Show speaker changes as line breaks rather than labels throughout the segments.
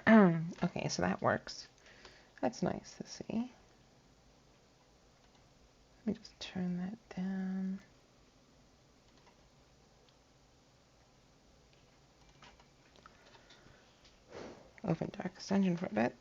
Okay, so that works. That's nice to see. Let me just turn that down. Open Darkest Dungeon for a bit.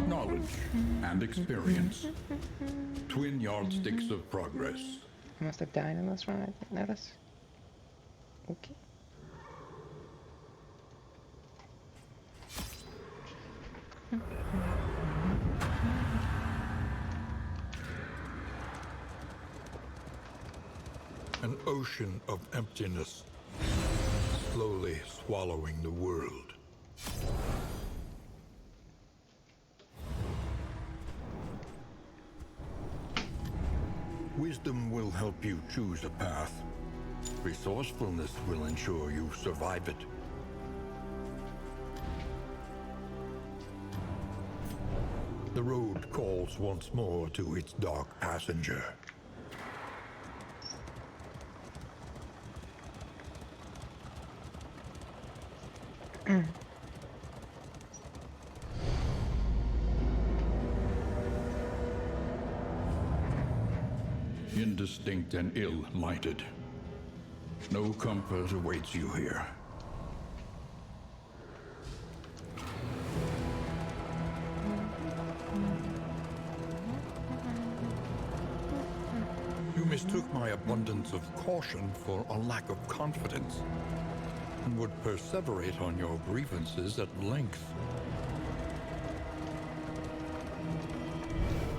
Knowledge and experience. Twin yardsticks of progress.
I must have died in this one, I didn't notice. Okay.
An ocean of emptiness, slowly swallowing the world. Wisdom will help you choose a path. Resourcefulness will ensure you survive it. The road calls once more to its dark passenger. Indistinct and ill-lighted. No comfort awaits you here. You mistook my abundance of caution for a lack of confidence, and would perseverate on your grievances at length.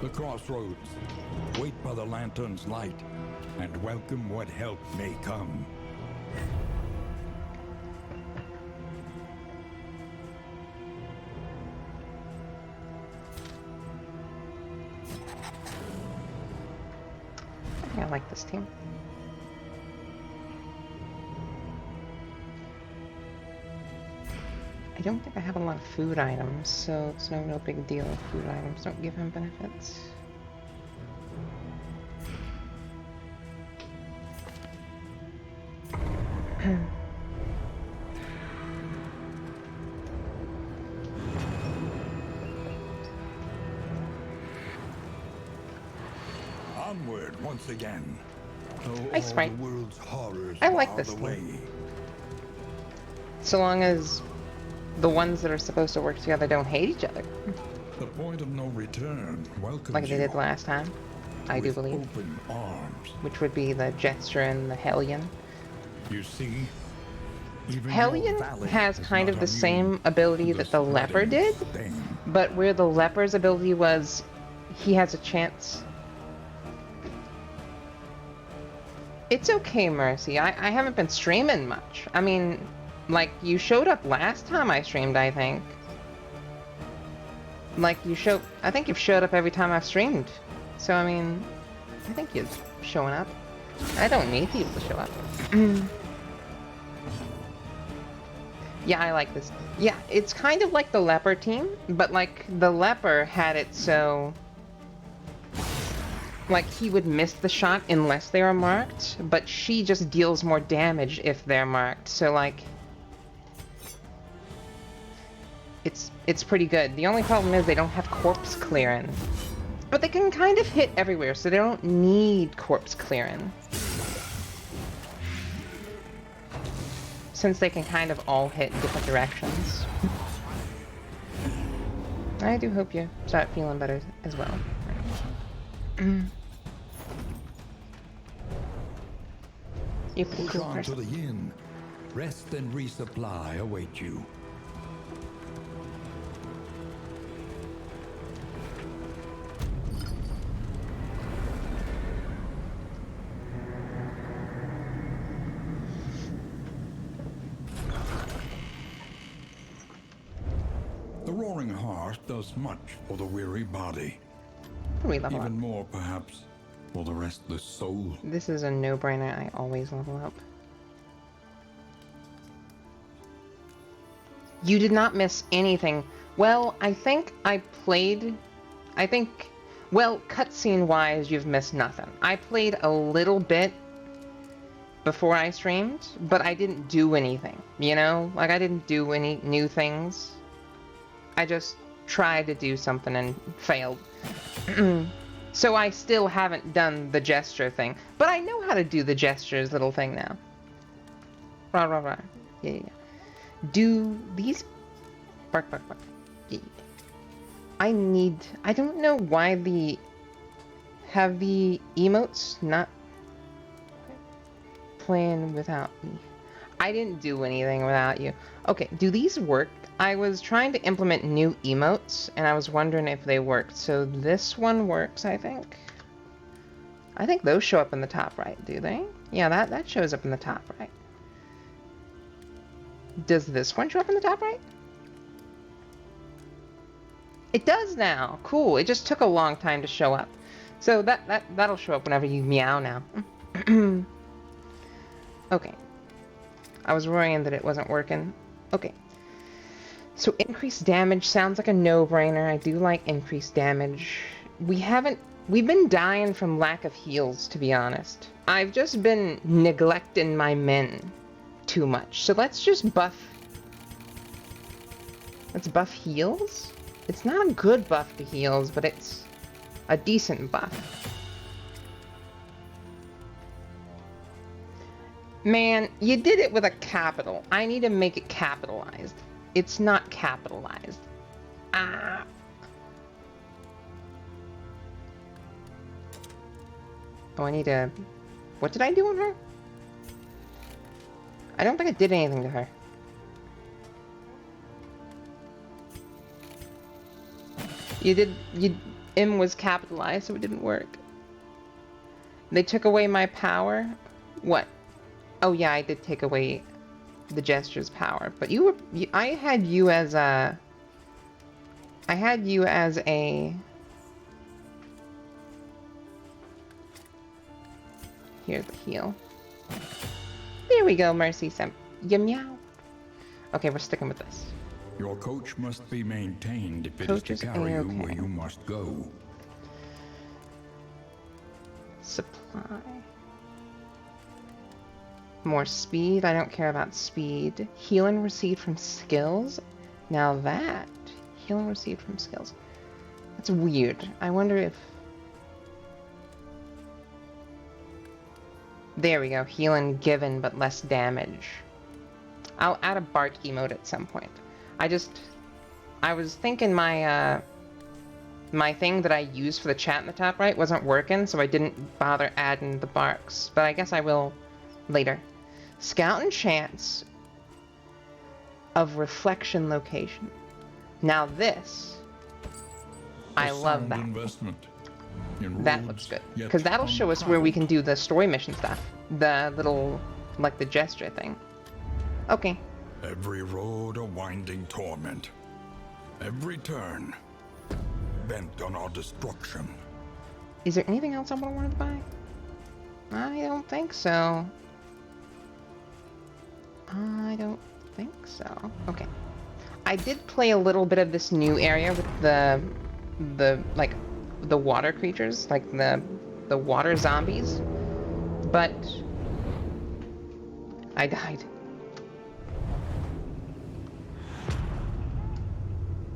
The crossroads. Wait by the lantern's light, and welcome what help may come.
I think I like this team. I don't think I have a lot of food items, so it's no big deal if food items don't give him benefits.
Onward once again. Though
Hi,
all
Sprite.
the world's horrors
I like
bar
this
the
team.
way.
So long as the ones that are supposed to work together don't hate each other.
The point of no return welcomes
Like they did last time, I do
with
believe.
open arms.
Which would be the Jester and the Hellion.
You see, even
Hellion
your valley
has
is
kind
not
of the
immune
same ability
to
that the Leper
spreading
did,
stain.
but where the Leper's ability was, he has a chance. It's okay, Mercy. I haven't been streaming much. I mean, like, you showed up last time I streamed, I think. Like, I think you've showed up every time I've streamed. So, I mean, I think you're showing up. I don't need people to show up. Yeah, I like this. Yeah, it's kind of like the Leper team, but, like, the Leper had it so... like, he would miss the shot unless they were marked, but she just deals more damage if they're marked, so, like... It's pretty good. The only problem is they don't have corpse clearing. But they can kind of hit everywhere, so they don't need corpse clearing. Since they can kind of all hit different directions. I do hope you start feeling better as well. You're pretty
Push
cool
on to
person.
the inn. Rest and resupply await you. The roaring heart does much for the weary body.
We level up.
Even more, perhaps, for the restless soul.
This is a no-brainer. I always level up. You did not miss anything. Well, I think I played... well, cutscene-wise, you've missed nothing. I played a little bit before I streamed, but I didn't do anything, you know? Like, I didn't do any new things. I just tried to do something and failed. So I still haven't done the gesture thing. But I know how to do the gestures little thing now. Rah, rah, rah. Yeah, yeah, yeah. Do these... Bark, bark, bark. Yeah. I don't know why have the emotes not playing without me. I didn't do anything without you. Okay, do these work? I was trying to implement new emotes, and I was wondering if they worked. So this one works, I think. I think those show up in the top right, do they? Yeah, that shows up in the top right. Does this one show up in the top right? It does now. Cool. It just took a long time to show up. So that'll show up whenever you meow now. Okay. I was worrying that it wasn't working. Okay. So increased damage sounds like a no-brainer. I do like increased damage. We've been dying from lack of heals, to be honest. I've just been neglecting my men too much. So let's just buff... Let's buff heals? It's not a good buff to heals, but it's a decent buff. Man, you did it with a capital. I need to make it capitalized. It's not capitalized. Ah. Oh, I need to... What did I do on her? I don't think I did anything to her. M was capitalized, so it didn't work. They took away my power? What? Oh yeah, I did take away the gesture's power. But I had you as a... Here's the heal. There we go, Mercy. You meow. Okay, we're sticking with this.
Your coach must be maintained if it
Coach
is
is
to carry you
A-okay.
where you must go.
Supply. More speed. I don't care about speed. Healing received from skills. Now that. Healing received from skills. That's weird. I wonder if... There we go. Healing given, but less damage. I'll add a bark emote at some point. I was thinking my thing that I use for the chat in the top right wasn't working, so I didn't bother adding the barks. But I guess I will later. Scout and chance of reflection location. Now this, I love that.
Investment in
That
roads
looks good.
yet
Because that'll show us where we
untraveled.
can do the story mission stuff. The little, like the gesture thing. Okay.
Every road a winding torment. Every turn bent on our destruction.
Is there anything else I wanted to buy? I don't think so. I don't think so. Okay. I did play a little bit of this new area with like the water creatures, like the water zombies, but I died.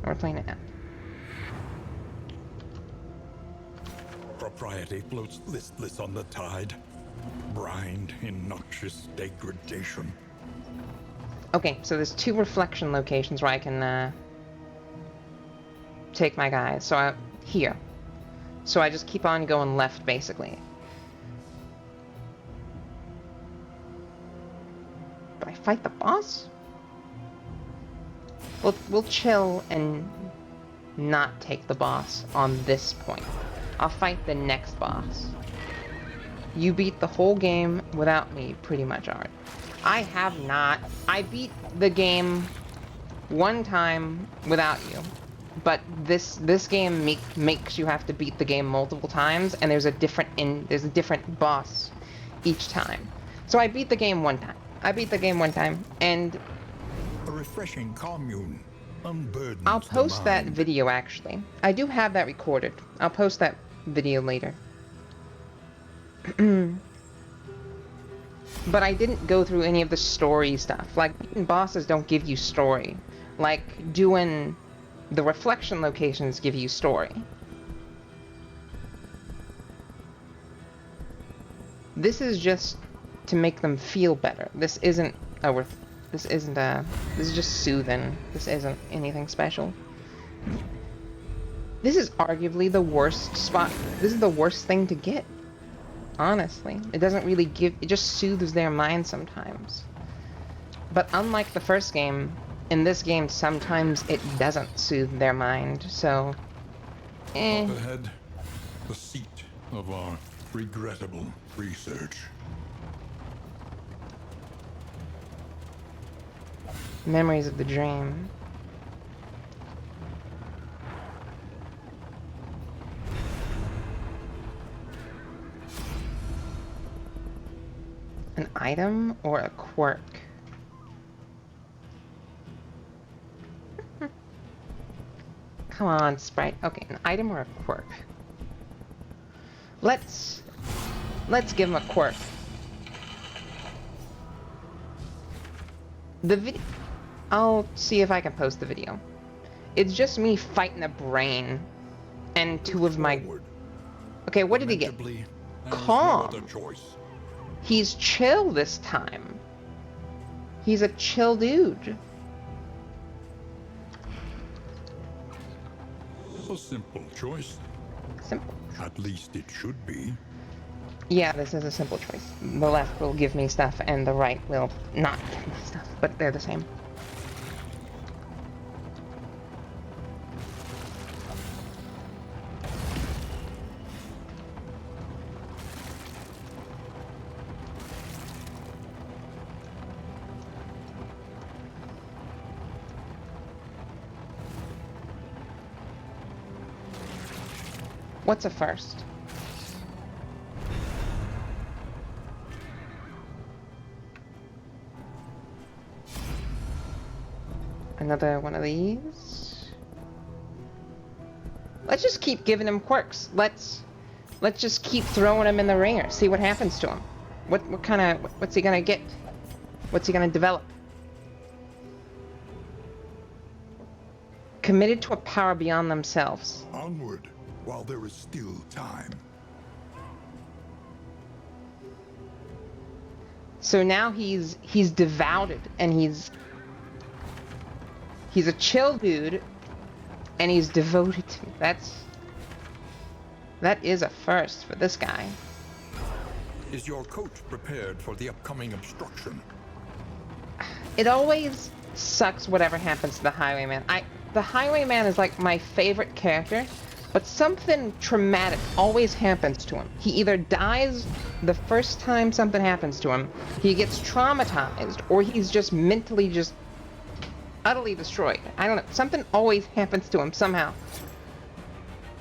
We're playing it now.
Propriety floats listless on the tide, brined in noxious degradation.
Okay, so there's 2 reflection locations where I can take my guys. So here. So I just keep on going left, basically. Do I fight the boss? We'll chill and not take the boss on this point. I'll fight the next boss. You beat the whole game without me, pretty much, Art. I have not. I beat the game one time without you. But this game makes you have to beat the game multiple times, and there's a different boss each time. So I beat the game one time. And
A refreshing commune unburdens
I'll
the
post that
mind.
video, actually. I do have that recorded. I'll post that video later. But I didn't go through any of the story stuff. Like, beating bosses don't give you story. Like, doing the reflection locations give you story. This is just to make them feel better. This is just soothing. This isn't anything special. This is arguably the worst spot. This is the worst thing to get. Honestly. It doesn't really it just soothes their mind sometimes. But unlike the first game, in this game sometimes it doesn't soothe their mind, so...
Up ahead, the seat of our regrettable research.
Memories of the dream. An item or a quirk? Come on, Sprite. Okay, an item or a quirk? Let's give him a quirk. The video... I'll see if I can post the video. It's just me fighting a brain and 2 of my...
Forward.
Okay, what did he get?
Lamentably, there's no
Calm.
other choice.
He's chill this time. He's a chill dude.
A simple choice.
Simple.
At least it should be.
Yeah, this is a simple choice. The left will give me stuff, and the right will not give me stuff, but they're the same. What's a first? Another one of these. Let's just keep giving him quirks. Let's just keep throwing him in the ringer. See what happens to him. What's he gonna get? What's he gonna develop? Committed to a power beyond themselves.
Onward, while there is still time.
So now he's devoted, and he's a chill dude, and he's devoted to me. That is a first for this guy.
Is your coach prepared for the upcoming obstruction?
It always sucks whatever happens to the Highwayman. The Highwayman is like my favorite character, but something traumatic always happens to him. He either dies the first time something happens to him, he gets traumatized, or he's just mentally just utterly destroyed. I don't know. Something always happens to him somehow.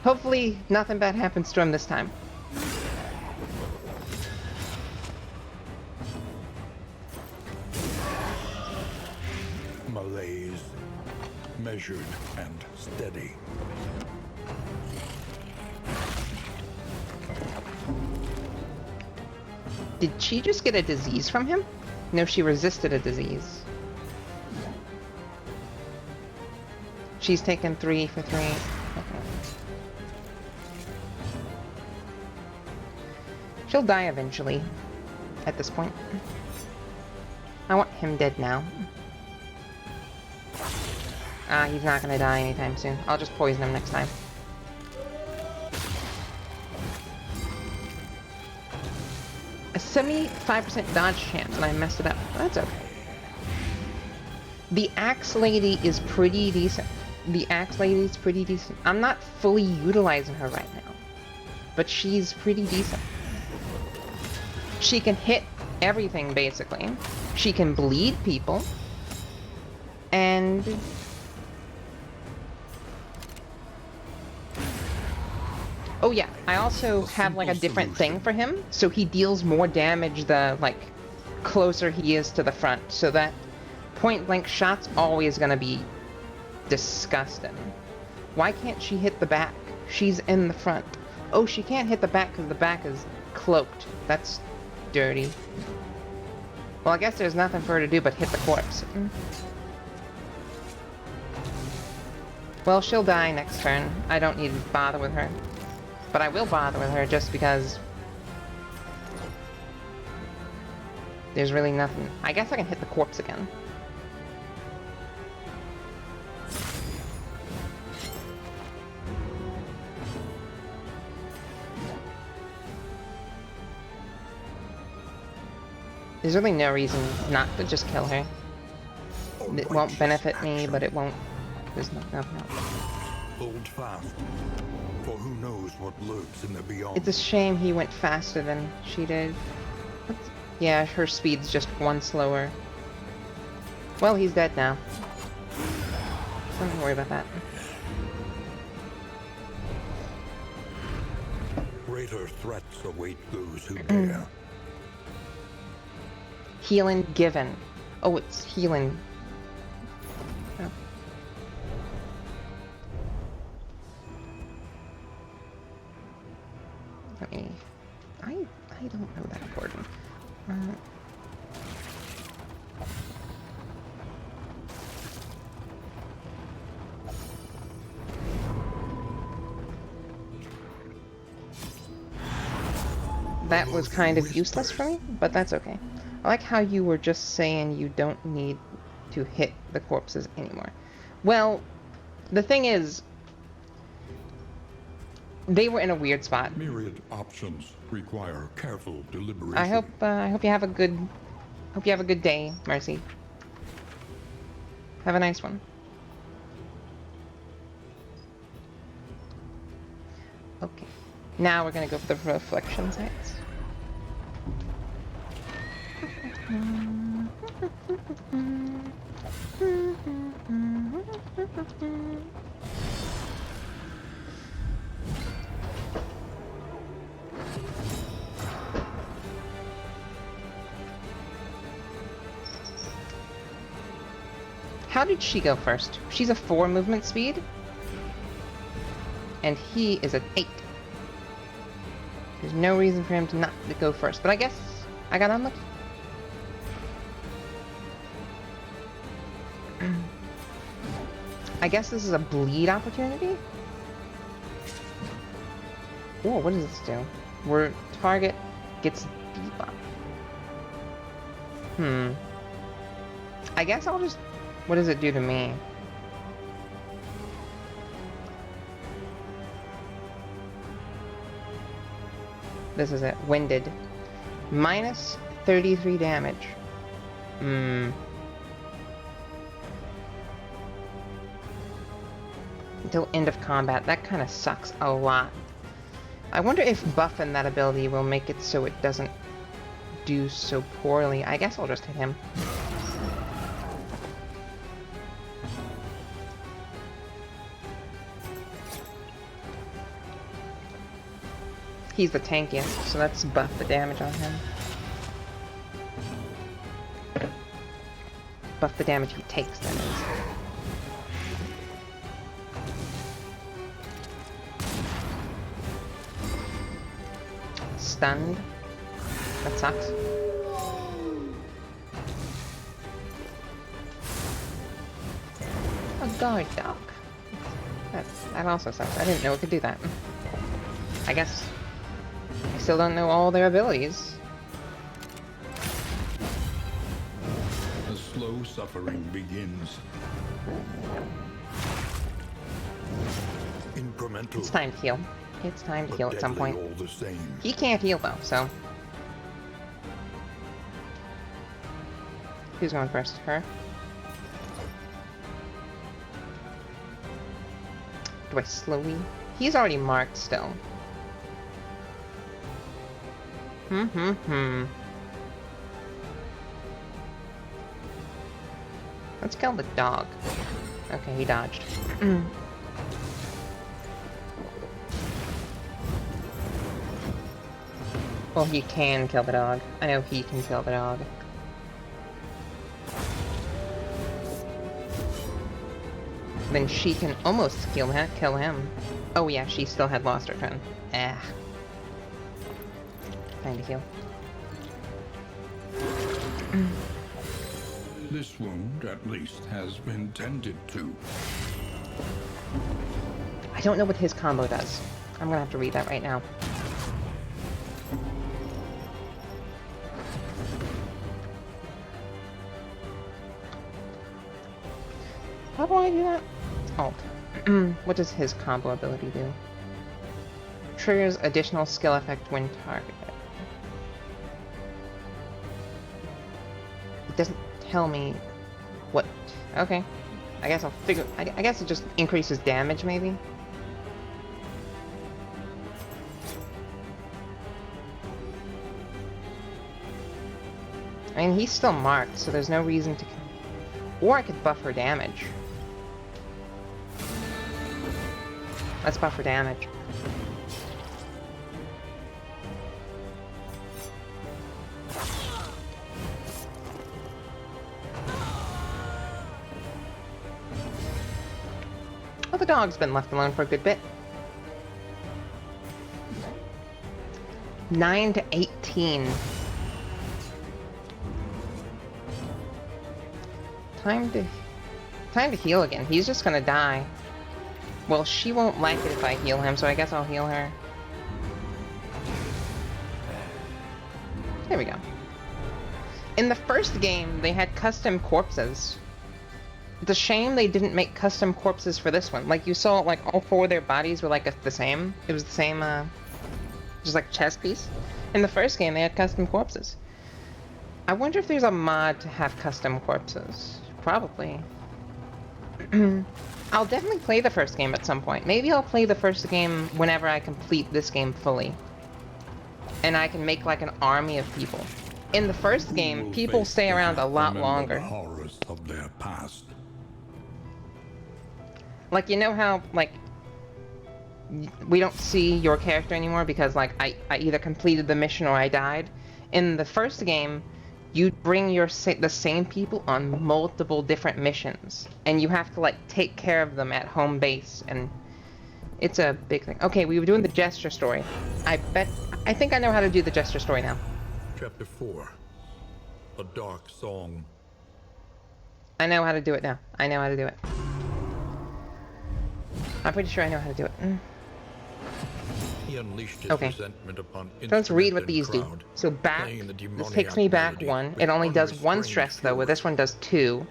Hopefully nothing bad happens to him this time.
Malaise, measured and steady.
Did she just get a disease from him? No, she resisted a disease. She's taken 3 for 3. Okay. She'll die eventually. At this point. I want him dead now. He's not gonna die anytime soon. I'll just poison him next time. A 75% dodge chance, and I messed it up. That's okay. The Axe Lady is pretty decent. I'm not fully utilizing her right now, but she's pretty decent. She can hit everything, basically. She can bleed people. And... oh yeah, I also have like a different thing for him, so he deals more damage the like closer he is to the front, so that point blank shot's always gonna be disgusting. Why can't she hit the back? She's in the front. Oh, she can't hit the back because the back is cloaked. That's dirty. Well, I guess there's nothing for her to do but hit the corpse. Well, she'll die next turn. I don't need to bother with her. But I will bother with her just because there's really nothing. I guess I can hit the corpse again. There's really no reason not to just kill her. It won't benefit me, but it won't. There's nothing else.
Hold fast, for who knows what lurks in the beyond.
It's a shame he went faster than she did. Yeah, her speed's just 1 slower. Well, he's dead now. Don't worry about that.
Greater threats await those who dare.
Healing given. Oh, it's healing. Oh. Let me... I don't know that important. That was kind of useless for me, but that's okay. I like how you were just saying you don't need to hit the corpses anymore. Well, the thing is, they were in a weird spot.
Myriad options require careful deliberation.
I hope you have a good day, Mercy. Have a nice one. Okay. Now we're gonna go for the reflection sites. How did she go first? She's a 4 movement speed. And he is an 8. There's no reason for him to not go first. But I guess I got unlucky. I guess this is a bleed opportunity? Whoa, what does this do? Where target gets debuff. I guess I'll just... What does it do to me? This is it. Winded. Minus 33 damage. Until end of combat. That kind of sucks a lot. I wonder if buffing that ability will make it so it doesn't do so poorly. I guess I'll just hit him. He's the tankiest, so let's buff the damage on him. Buff the damage he takes, that is. Stunned. That sucks. A guard dog. That also sucks. I didn't know it could do that. I guess I still don't know all their abilities.
The slow suffering begins. Incremental.
It's time to heal. It's time to heal at some point.
All the same.
He can't heal though, so. Who's going first? Her? Do I slowly? He's already marked still. Let's kill the dog. Okay, he dodged. Well, he can kill the dog. I know he can kill the dog. Then she can almost kill him. Oh yeah, she still had lost her friend. Ah. Time to heal.
This wound, at least, has been tended to.
I don't know what his combo does. I'm gonna have to read that right now. How do I do that? Alt. What does his combo ability do? Triggers additional skill effect when targeted. It doesn't tell me what. Okay. I guess I'll figure. I guess it just increases damage, maybe? I mean, he's still marked, so there's no reason to... Or I could buff her damage. Let's buff her damage. Oh, the dog's been left alone for a good bit. 9 to 18. Time to heal again. He's just gonna die. Well, she won't like it if I heal him, so I guess I'll heal her. There we go. In the first game, they had custom corpses. It's a shame they didn't make custom corpses for this one. Like, you saw, like, all four of their bodies were, like, the same. It was the same, just like chest piece. In the first game, they had custom corpses. I wonder if there's a mod to have custom corpses. Probably. I'll definitely play the first game at some point. Maybe I'll play the first game whenever I complete this game fully. And I can make, like, an army of people. In the first game, people stay around a lot longer.
The horrors of their past.
Like, you know how, like, we don't see your character anymore because, like, I either completed the mission or I died? In the first game, you bring the same people on multiple different missions. And you have to, like, take care of them at home base. And it's a big thing. Okay, we were doing the gesture story. I think I know how to do the gesture story now.
Chapter 4. A Dark Song.
I know how to do it now. I know how to do it. I'm pretty sure I know how to do it.
He unleashed his
Okay.
resentment upon
So let's read what
instrument and
these do.
crowd,
So back,
playing the
this takes me
demoniac
back
melody
1.
with
It only does 1
unrestrained
stress though, where
fury.
this one does 2.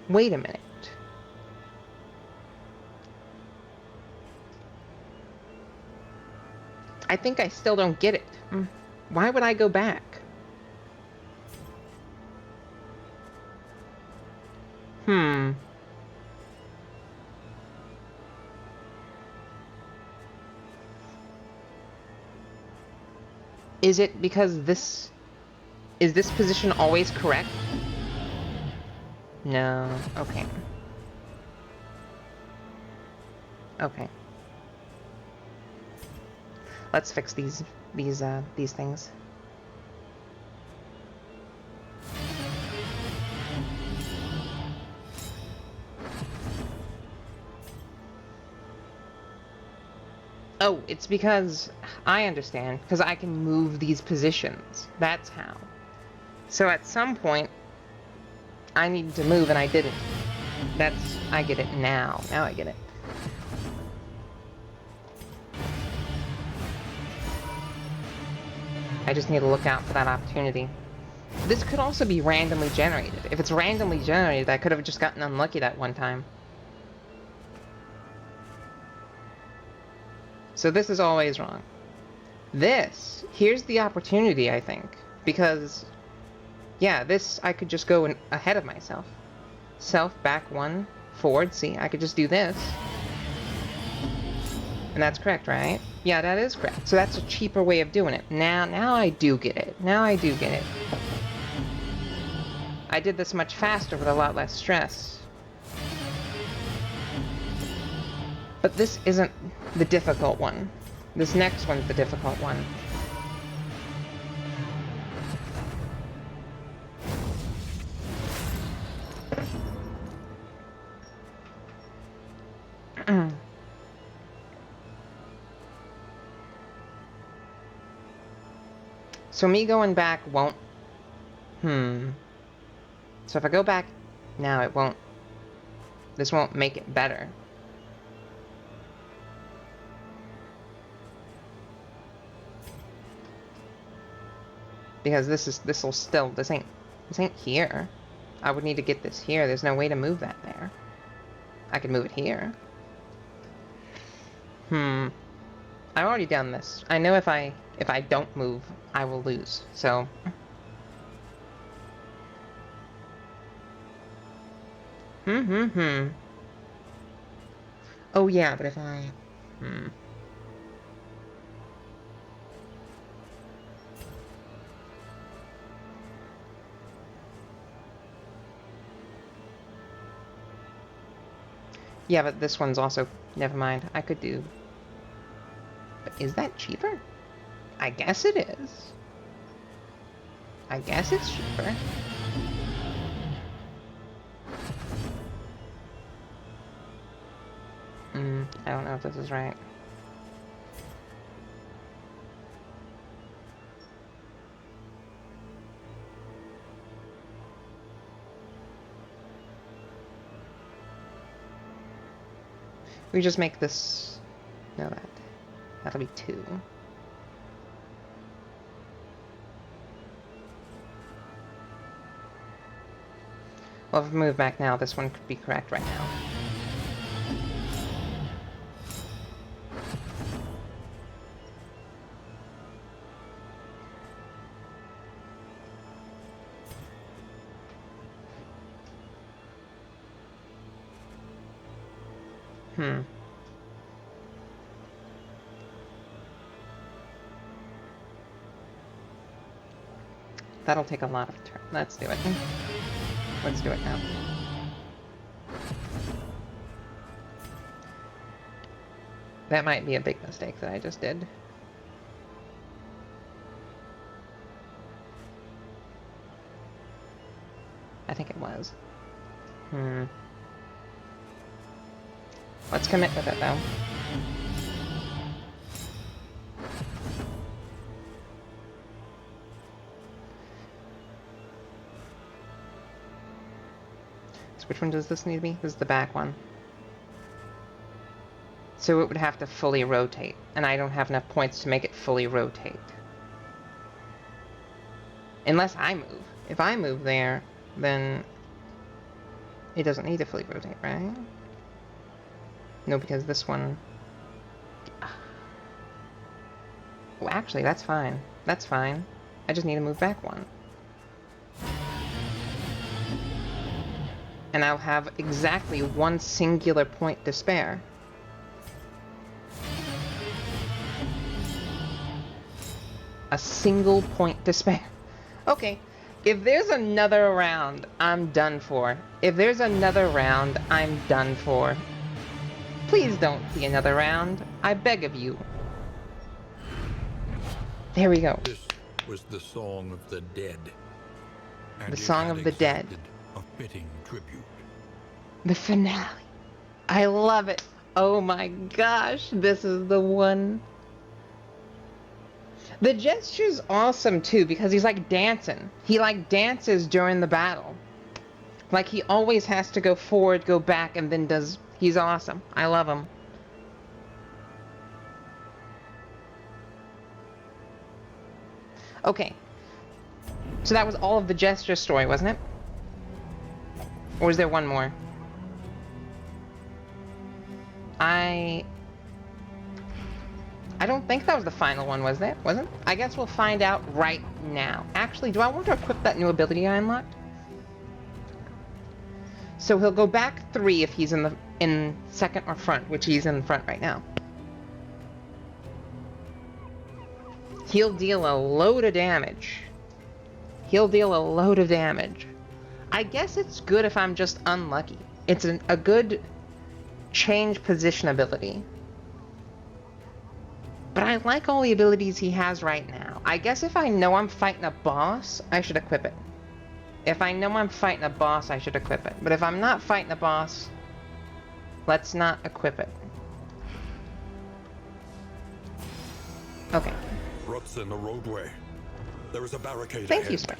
Wait a minute. I think I still don't get it. Why would I go back? Is it because this... Is this position always correct? No. Okay. Okay. Let's fix these things. Oh, it's because... I understand. Because I can move these positions. That's how. So at some point, I needed to move and I didn't. That's... I get it now. Now I get it. I just need to look out for that opportunity. This could also be randomly generated. If it's randomly generated, I could have just gotten unlucky that one time. So this is always wrong. This, here's the opportunity, I think. Because, yeah, this, I could just go ahead of myself. Self, back 1, forward, see, I could just do this. And that's correct, right? Yeah, that is correct. So that's a cheaper way of doing it. Now I do get it. Now I do get it. I did this much faster with a lot less stress. But this isn't the difficult one. This next one's the difficult one. So me going back won't... So if I go back now, it won't... This won't make it better. Because this'll still... This ain't here. I would need to get this here. There's no way to move that there. I can move it here. I've already done this. I know if I don't move, I will lose. So... Oh yeah, but if I... Yeah, but this one's also... Never mind. I could do... But is that cheaper? I guess it is. I guess it's cheaper. I don't know if this is right. We just make this... No, that'll be 2. Well, if we move back now, this one could be correct right now. That'll take a lot of turns. Let's do it. Let's do it now. That might be a big mistake that I just did. I think it was. Let's commit with it, though. So which one does this need to be? This is the back one. So it would have to fully rotate, and I don't have enough points to make it fully rotate. Unless I move. If I move there, then it doesn't need to fully rotate, right? No, because this one... Well, actually, that's fine. That's fine. I just need to move back one. And I'll have exactly one singular point to spare. A single point to spare. Okay, if there's another round, I'm done for. If there's another round, I'm done for. Please don't be another round. I beg of you. There we go.
This was the Song of the Dead. And
The Song of the Dead.
A fitting tribute.
The finale. I love it. Oh my gosh, this is the one. The gesture's awesome too because he's like dancing. He like dances during the battle. Like he always has to go forward, go back, and then does... He's awesome. I love him. Okay. So that was all of the gesture story, wasn't it? Or was there one more? I don't think that was the final one, was it? Wasn't? I guess we'll find out right now. Actually, do I want to equip that new ability I unlocked? So he'll go back 3 if he's in second or front, which he's in front right now. He'll deal a load of damage. He'll deal a load of damage. I guess it's good if I'm just unlucky. It's a good change position ability. But I like all the abilities he has right now. I guess if I know I'm fighting a boss, I should equip it. If I know I'm fighting a boss, I should equip it. But if I'm not fighting a boss, let's not equip it. Okay.
Ruts in the roadway. There is a barricade
Thank
ahead.
you, sir.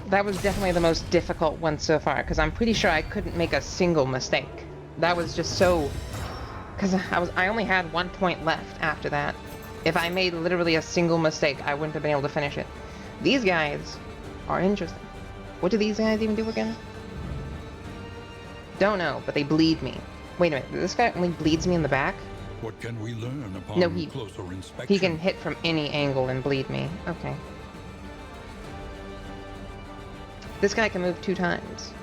That was definitely the most difficult one so far, because I'm pretty sure I couldn't make a single mistake. That was just so... Because I only had 1 point left after that. If I made literally a single mistake, I wouldn't have been able to finish it. These guys are interesting. What do these guys even do again? Don't know, but they bleed me. Wait a minute, this guy only bleeds me in the back?
What can we learn upon closer inspection?
He can hit from any angle and bleed me. Okay. This guy can move 2 times.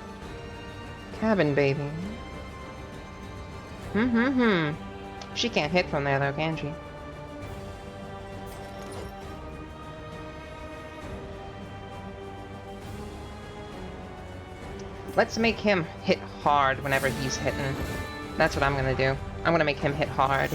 Cabin baby. She can't hit from there though, can she? Let's make him hit hard whenever he's hitting. That's what I'm gonna do. I'm gonna make him hit hard.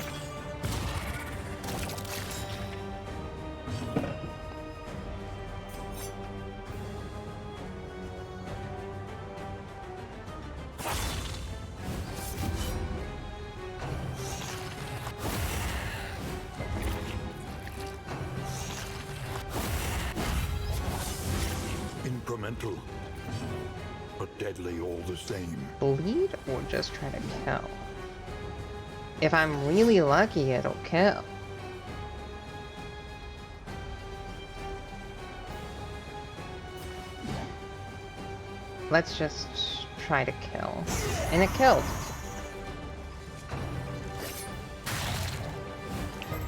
Incremental, but deadly all the same.
Bleed or just try to kill? If I'm really lucky, it'll kill. Let's just try to kill. And it killed.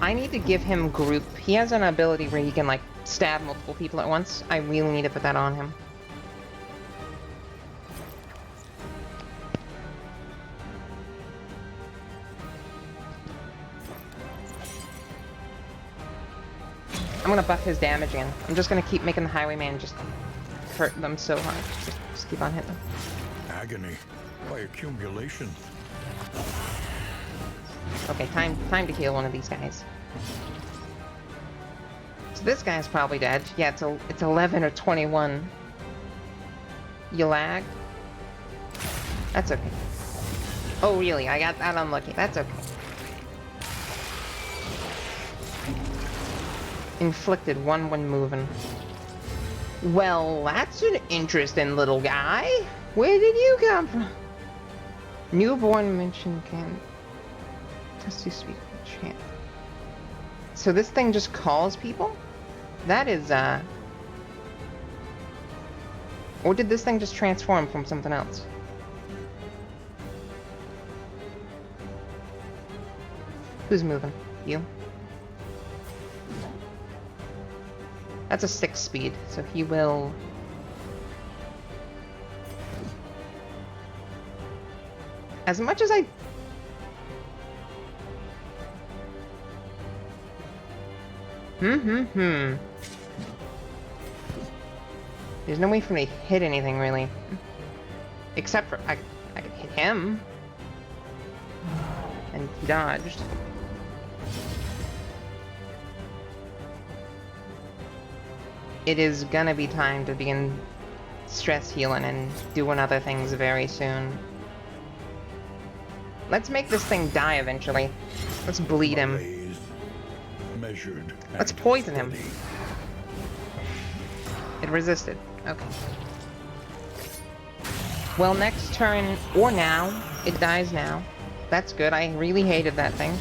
I need to give him group. He has an ability where he can like stab multiple people at once. I really need to put that on him. I'm gonna buff his damage again. I'm just gonna keep making the Highwayman just hurt them so hard. Just keep on hitting them.
Agony by accumulation.
Okay, time to heal one of these guys. So this guy's probably dead. Yeah, it's 11 or 21. You lag? That's okay. Oh really? I got that unlucky. That's okay. Inflicted 1 when moving. Well, that's an interesting little guy. Where did you come from? Newborn mention can test to speak chant. So this thing just calls people? That is, or did this thing just transform from something else? Who's moving? You? That's a 6 speed, so he will... As much as I... There's no way for me to hit anything, really. Except for... I could hit him. And he dodged. It is gonna be time to begin stress healing and doing other things very soon. Let's make this thing die eventually. Let's bleed him. Let's poison him. It resisted. Okay. Well, next turn, or now, it dies now. That's good. I really hated that thing.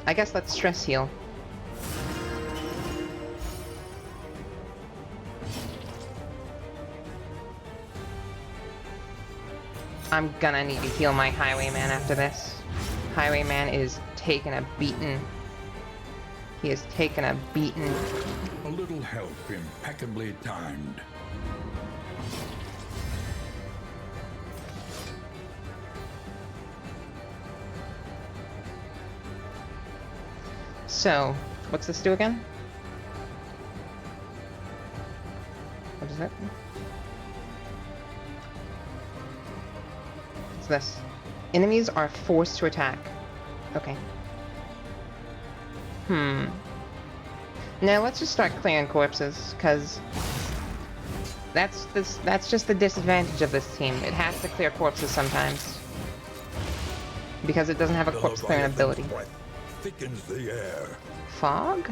I guess let's stress heal. I'm gonna need to heal my Highwayman after this. Highwayman is taking a beating. He is taking a beating.
A little help impeccably timed.
So, what's this do again? What is it? What's this? Enemies are forced to attack. Okay. Now let's just start clearing corpses, because that's just the disadvantage of this team. It has to clear corpses sometimes. Because it doesn't have a corpse clearing ability.
Thickens the air.
Fog?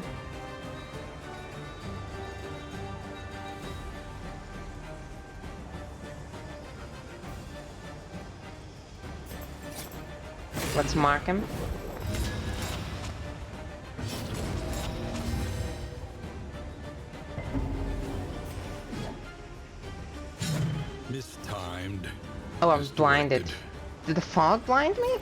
Let's mark him.
Mistimed.
Oh, I was blinded. Did the fog blind me?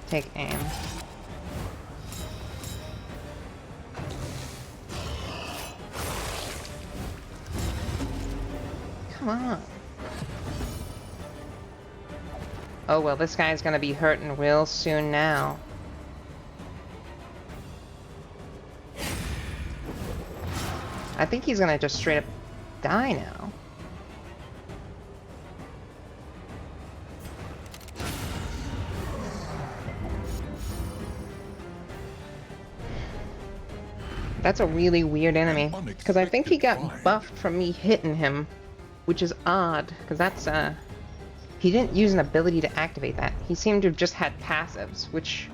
Take aim. Come on. Oh well, this guy's gonna be hurting real soon now. I think he's gonna just straight up die now. That's a really weird enemy, because I think he got buffed from me hitting him, which is odd, because that's, he didn't use an ability to activate that. He seemed to have just had passives, which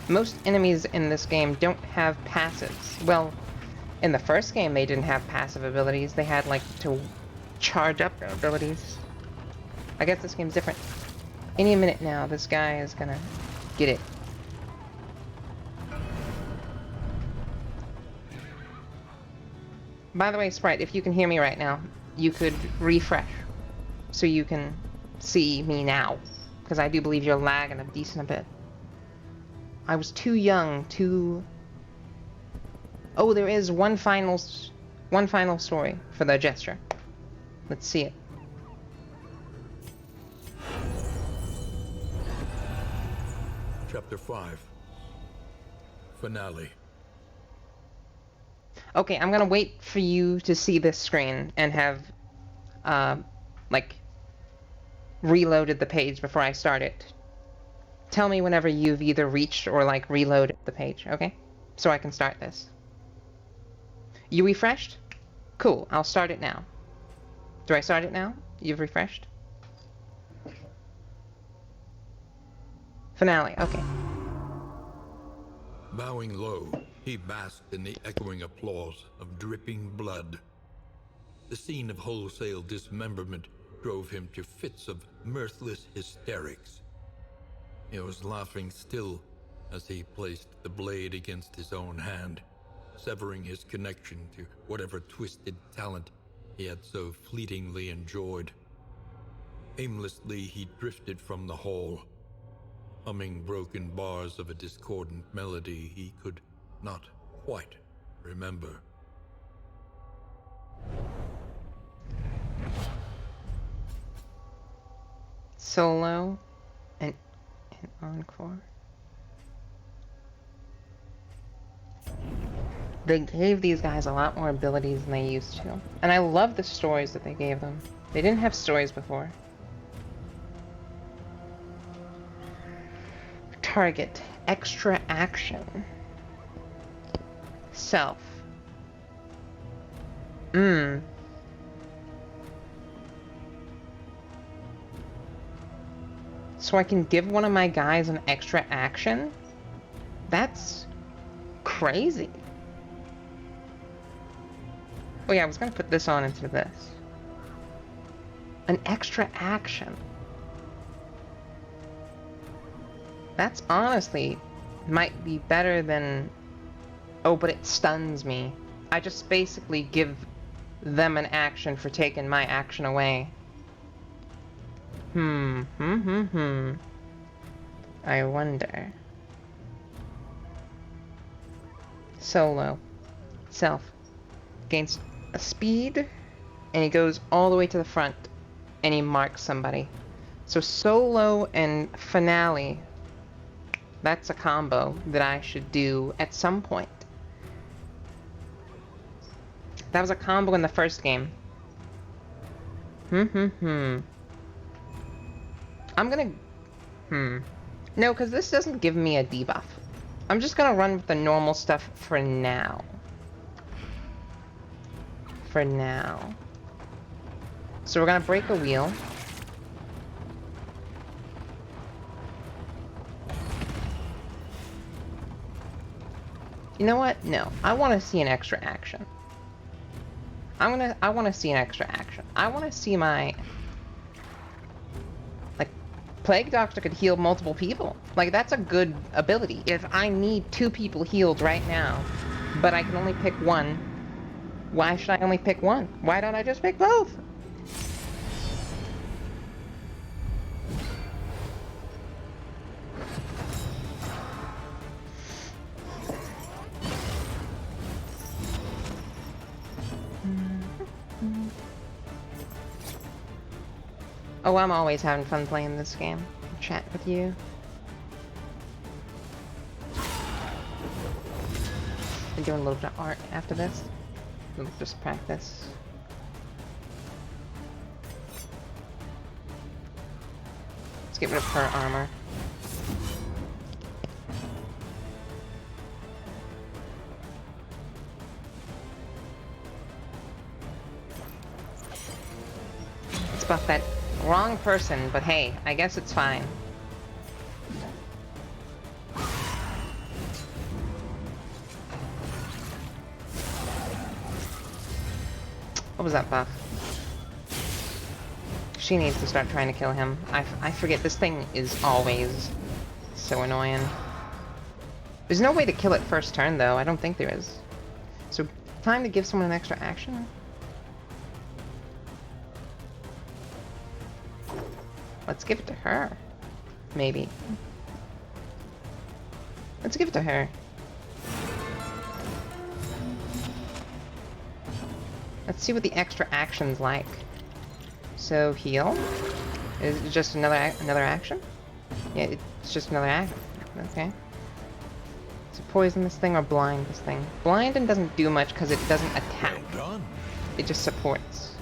most enemies in this game don't have passives. Well, in the first game they didn't have passive abilities, they had, like, to charge up their abilities. I guess this game's different. Any minute now, this guy is gonna get it. By the way, Sprite, if you can hear me right now, you could refresh so you can see me now, because I do believe you're lagging a decent bit. I was too young to... Oh, there is one final story for the gesture. Let's see it.
Chapter 5. Finale.
Okay, I'm gonna wait for you to see this screen and have, like, reloaded the page before I start it. tell me whenever you've either reached or like reloaded the page, okay? So I can start this. You refreshed? Cool, I'll start it now. Do I start it now? You've refreshed? Finale, okay.
Bowing low, he basked in the echoing applause of dripping blood. The scene of wholesale dismemberment drove him to fits of mirthless hysterics. He was laughing still as he placed the blade against his own hand, severing his connection to whatever twisted talent he had so fleetingly enjoyed. Aimlessly he drifted from the hall, humming broken bars of a discordant melody he could not quite remember.
Solo and encore. They gave these guys a lot more abilities than they used to. And I love the stories that they gave them. They didn't have stories before. Target. Extra action. Self. So I can give one of my guys an extra action? That's crazy. Oh yeah, I was gonna put this on into this. An extra action. That's honestly might be better than... Oh, but it stuns me. I just basically give them an action for taking my action away. I wonder. Solo. Self. Gains a speed, and he goes all the way to the front, and he marks somebody. So Solo and Finale, that's a combo that I should do at some point. That was a combo in the first game. I'm gonna... No, because this doesn't give me a debuff. I'm just gonna run with the normal stuff for now. For now. So we're gonna break a wheel. You know what? No. I want to see an extra action. I want to see an extra action. I want to see my... Like, Plague Doctor could heal multiple people. Like, that's a good ability. If I need 2 people healed right now, but I can only pick 1, why should I only pick 1? Why don't I just pick both? Oh, I'm always having fun playing this game. Chat with you. Been doing a little bit of art after this. We'll just practice. Let's get rid of her armor. Let's buff that. Wrong person, but hey, I guess it's fine. What was that buff? She needs to start trying to kill him. I forget, this thing is always so annoying. There's no way to kill it first turn, though. I don't think there is. So, time to give someone an extra action? Let's give it to her. Maybe. Let's give it to her. Let's see what the extra action's like. So, heal. Is it just another action? Yeah, it's just another action. Okay. So poison this thing or blind this thing? Blinding doesn't do much because it doesn't attack.
Well done.
It just supports.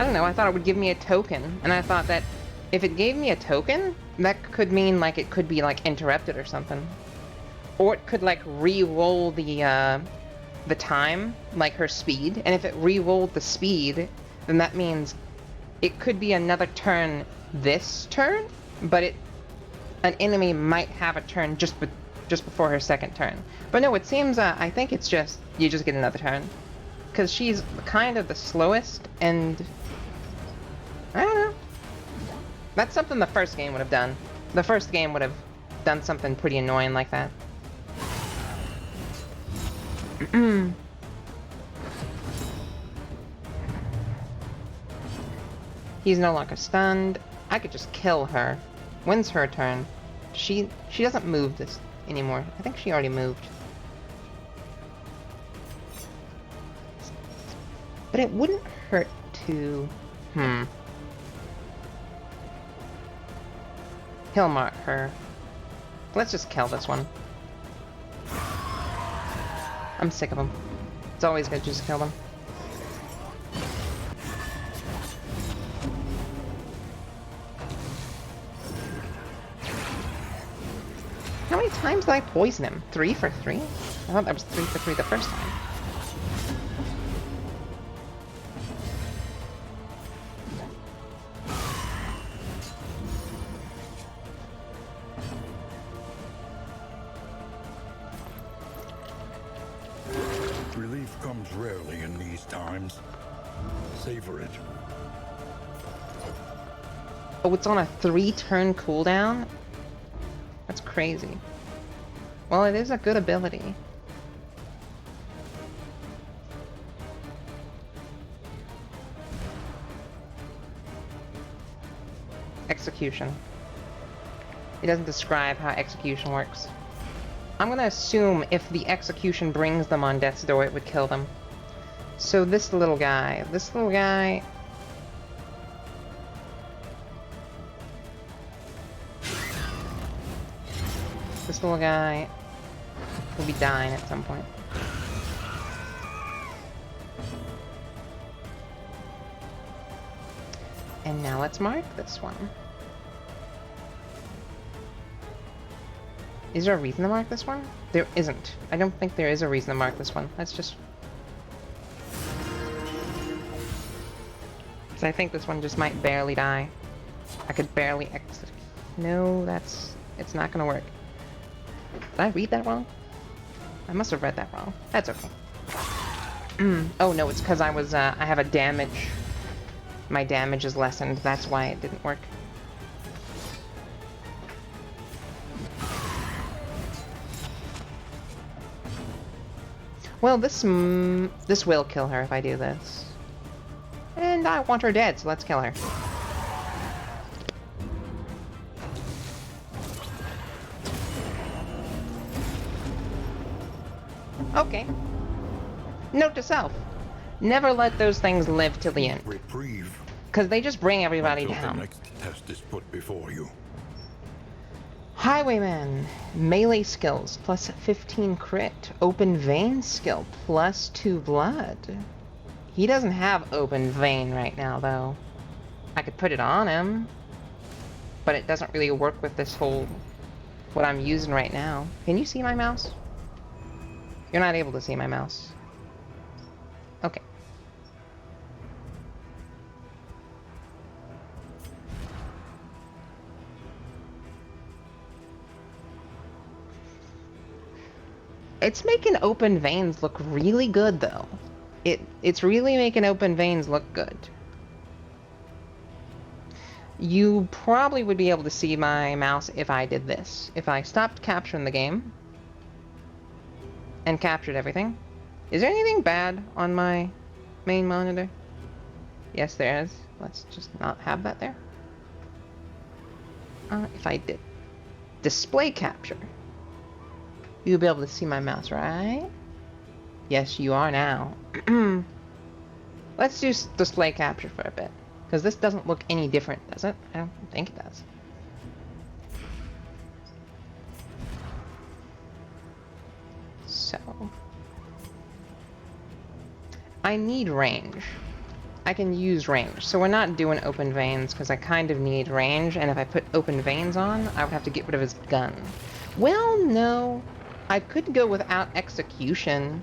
I don't know, I thought it would give me a token, and I thought that if it gave me a token, that could mean, like, it could be, like, interrupted or something. Or it could, like, re-roll the time, like her speed, and if it re-rolled the speed, then that means it could be another turn this turn, but an enemy might have a turn just before her second turn. But no, it seems, I think it's just, you just get another turn. Because she's kind of the slowest, and I don't know. That's something the first game would have done. The first game would have done something pretty annoying like that. He's no longer stunned. I could just kill her. When's her turn? She doesn't move this anymore. I think she already moved. But it wouldn't hurt to... He'll mark her. Let's just kill this one. I'm sick of them. It's always good to just kill them. How many times did I poison him? 3 for 3? I thought that was 3 for 3 the first time.
Relief comes rarely in these times. Savor it.
Oh, it's on a 3-turn cooldown? That's crazy. Well, it is a good ability. Execution. It doesn't describe how execution works. I'm gonna assume if the execution brings them on death's door, it would kill them. So this little guy... This little guy will be dying at some point. And now let's mark this one. Is there a reason to mark this one? There isn't. I don't think there is a reason to mark this one. Let's just... Because I think this one just might barely die. I could barely exit. No, that's... It's not gonna work. Did I read that wrong? I must have read that wrong. That's okay. Oh no, it's because I was, I have a damage. My damage is lessened. That's why it didn't work. Well, this will kill her if I do this. And I want her dead, so let's kill her. Okay. Note to self. Never let those things live till the end.
Reprieve.
Because they just bring everybody
Until
down.
the next test is put before you.
Highwayman. Melee skills plus 15 crit. Open vein skill plus 2 blood. He doesn't have open vein right now, though. I could put it on him. But it doesn't really work with this whole... what I'm using right now. Can you see my mouse? You're not able to see my mouse. Okay. It's making open veins look really good, though. It's really making open veins look good. You probably would be able to see my mouse if I did this. If I stopped capturing the game and captured everything. Is there anything bad on my main monitor? Yes, there is. Let's just not have that there. If I did display capture, you'll be able to see my mouse, right? Yes, you are now. Let's do display capture for a bit. Because this doesn't look any different, does it? I don't think it does. So... I need range. I can use range. So we're not doing open veins because I kind of need range, and if I put open veins on, I would have to get rid of his gun. Well, no. I could go without execution.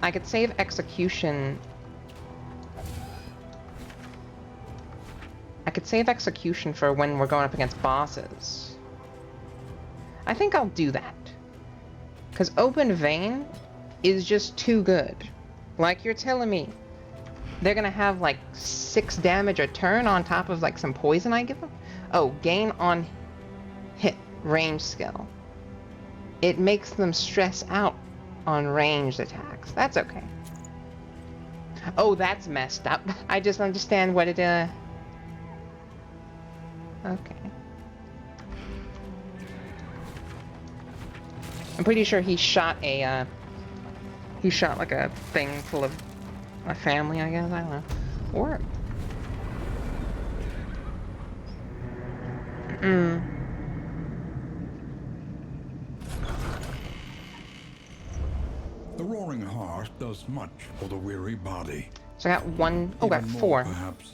I could save execution. I could save execution for when we're going up against bosses. I think I'll do that. Because open vein is just too good. Like you're telling me, they're gonna have like 6 damage a turn on top of like some poison I give them? Oh, gain on hit range skill. It makes them stress out on ranged attacks. That's okay. Oh, that's messed up. I just understand what it, okay. I'm pretty sure he shot a, he shot like a thing full of a family, I guess. I don't know. Or...
The roaring heart does much for the weary body.
So I got one... Oh, I got
Even more,
4.
perhaps,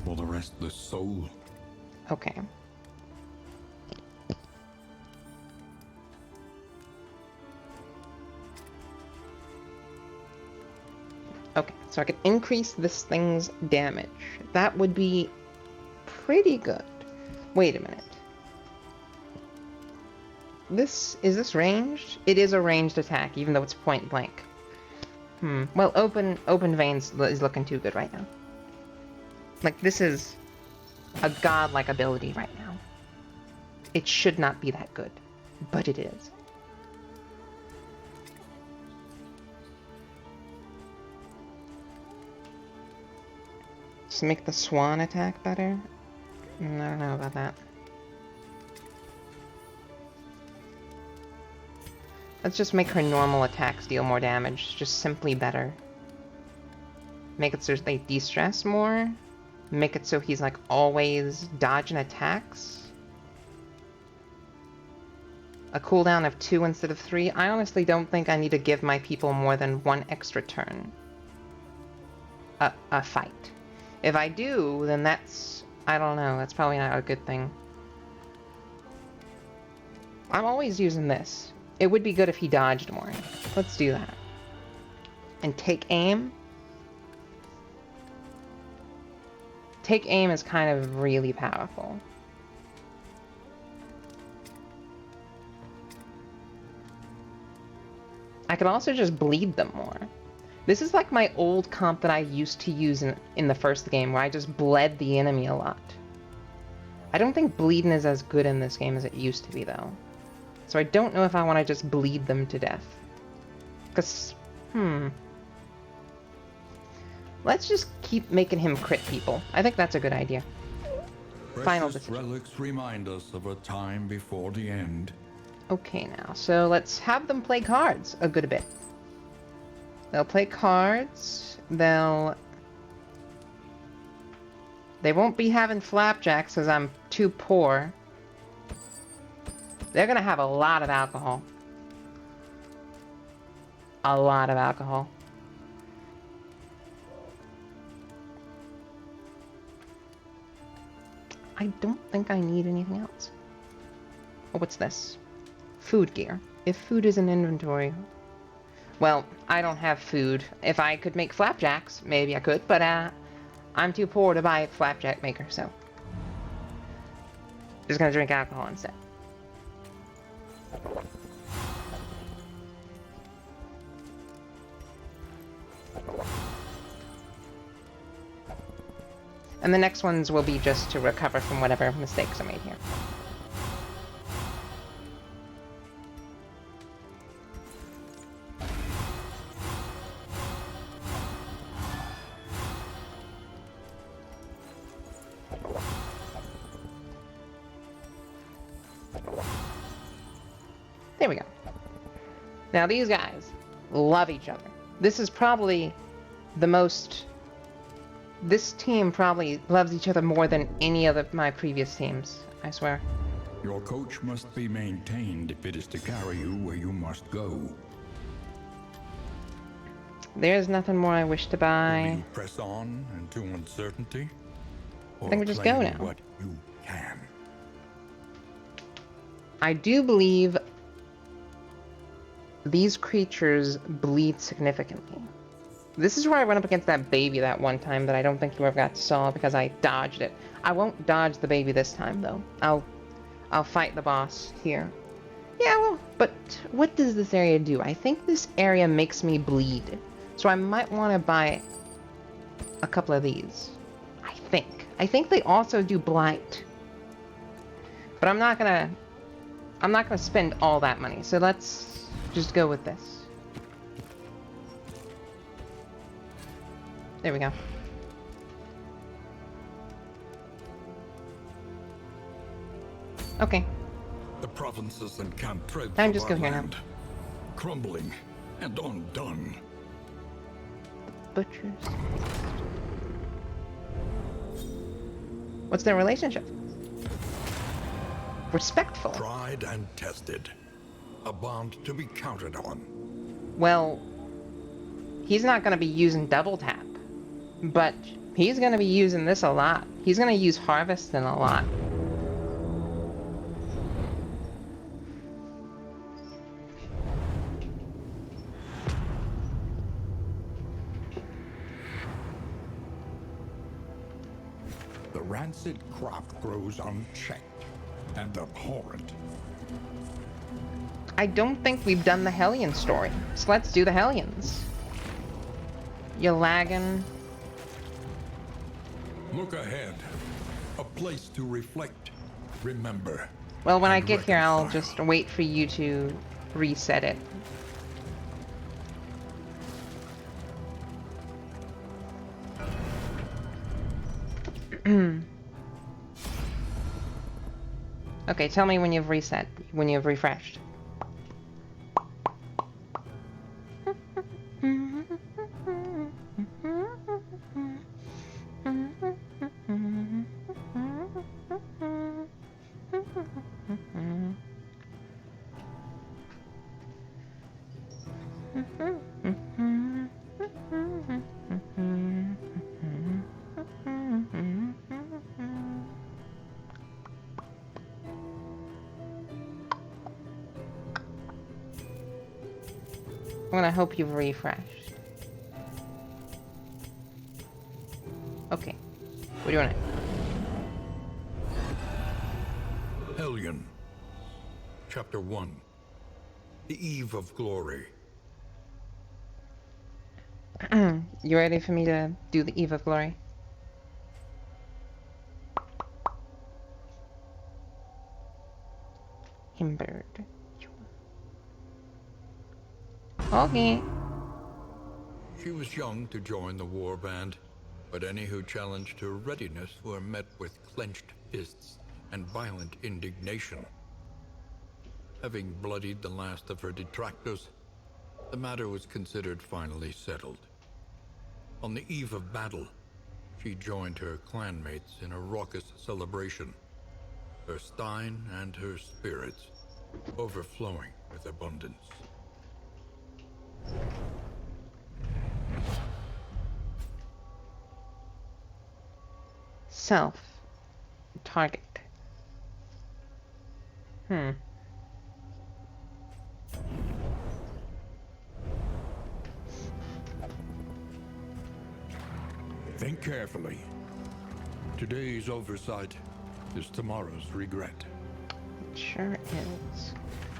for the restless soul.
Okay. Okay, so I can increase this thing's damage. That would be pretty good. Wait a minute. Is this ranged? It is a ranged attack, even though it's point blank. Well, open veins is looking too good right now. Like, this is a godlike ability right now. It should not be that good, but it is. Just make the swan attack better? I don't know about that. Let's just make her normal attacks deal more damage. Just simply better. Make it so they de-stress more. Make it so he's like always dodging attacks. A cooldown of 2 instead of 3. I honestly don't think I need to give my people more than 1 extra turn. A fight. If I do, then that's... I don't know. That's probably not a good thing. I'm always using this. It would be good if he dodged more. Let's do that. And take aim. Take aim is kind of really powerful. I could also just bleed them more. This is like my old comp that I used to use in the first game, where I just bled the enemy a lot. I don't think bleeding is as good in this game as it used to be, though. So I don't know if I want to just bleed them to death. Because, let's just keep making him crit people. I think that's a good idea. Final
Precious
decision.
relics remind us of a time before the end.
Okay, now, so let's have them play cards a good bit. They'll play cards. They won't be having flapjacks because I'm too poor. They're gonna have a lot of alcohol. A lot of alcohol. I don't think I need anything else. Oh, what's this? Food gear. If food is in inventory... Well, I don't have food. If I could make flapjacks, maybe I could, but I'm too poor to buy a flapjack maker, so... Just gonna drink alcohol instead. And the next ones will be just to recover from whatever mistakes I made here. There we go. Now these guys love each other. This is probably the most... This team probably loves each other more than any other of my previous teams, I swear.
Your coach must be maintained if it is to carry you where you must go.
There's nothing more I wish to
Will
buy.
you press on into uncertainty? Or
think we just
claim
go now.
what you can?
I do believe these creatures bleed significantly. This is where I went up against that baby that one time that I don't think you ever got to saw because I dodged it. I won't dodge the baby this time though. I'll fight the boss here. Yeah, well, but what does this area do? I think this area makes me bleed. So I might want to buy a couple of these. I think they also do blight. But I'm not gonna spend all that money. So let's just go with this. There we go. Okay.
The provinces and cantreds
I'm
of
just
our
go here now.
land, crumbling and undone.
Butchers. What's their relationship? Respectful.
Tried and tested. A bond to be counted on.
Well, he's not going to be using double tap, but he's going to be using this a lot. He's going to use harvesting a lot.
The rancid crop grows unchecked and abhorrent.
I don't think we've done the Hellion story, so let's do the Hellions. You're lagging.
Look ahead. A place to reflect, remember.
Well, when I
and
get here, I'll
reconcile.
just wait for you to reset it. Okay, tell me when you've reset, when you've refreshed. I'm gonna hope you've refreshed. Okay, we're doing it.
Hellion. Chapter 1. The Eve of Glory.
You ready for me to do the Eve of Glory? Himbird. Okay.
She was young to join the war band, but any who challenged her readiness were met with clenched fists and violent indignation. Having bloodied the last of her detractors, the matter was considered finally settled. On the eve of battle, she joined her clanmates in a raucous celebration, her stein and her spirits overflowing with abundance.
Self. Target.
Think carefully. Today's oversight is tomorrow's regret.
It sure is.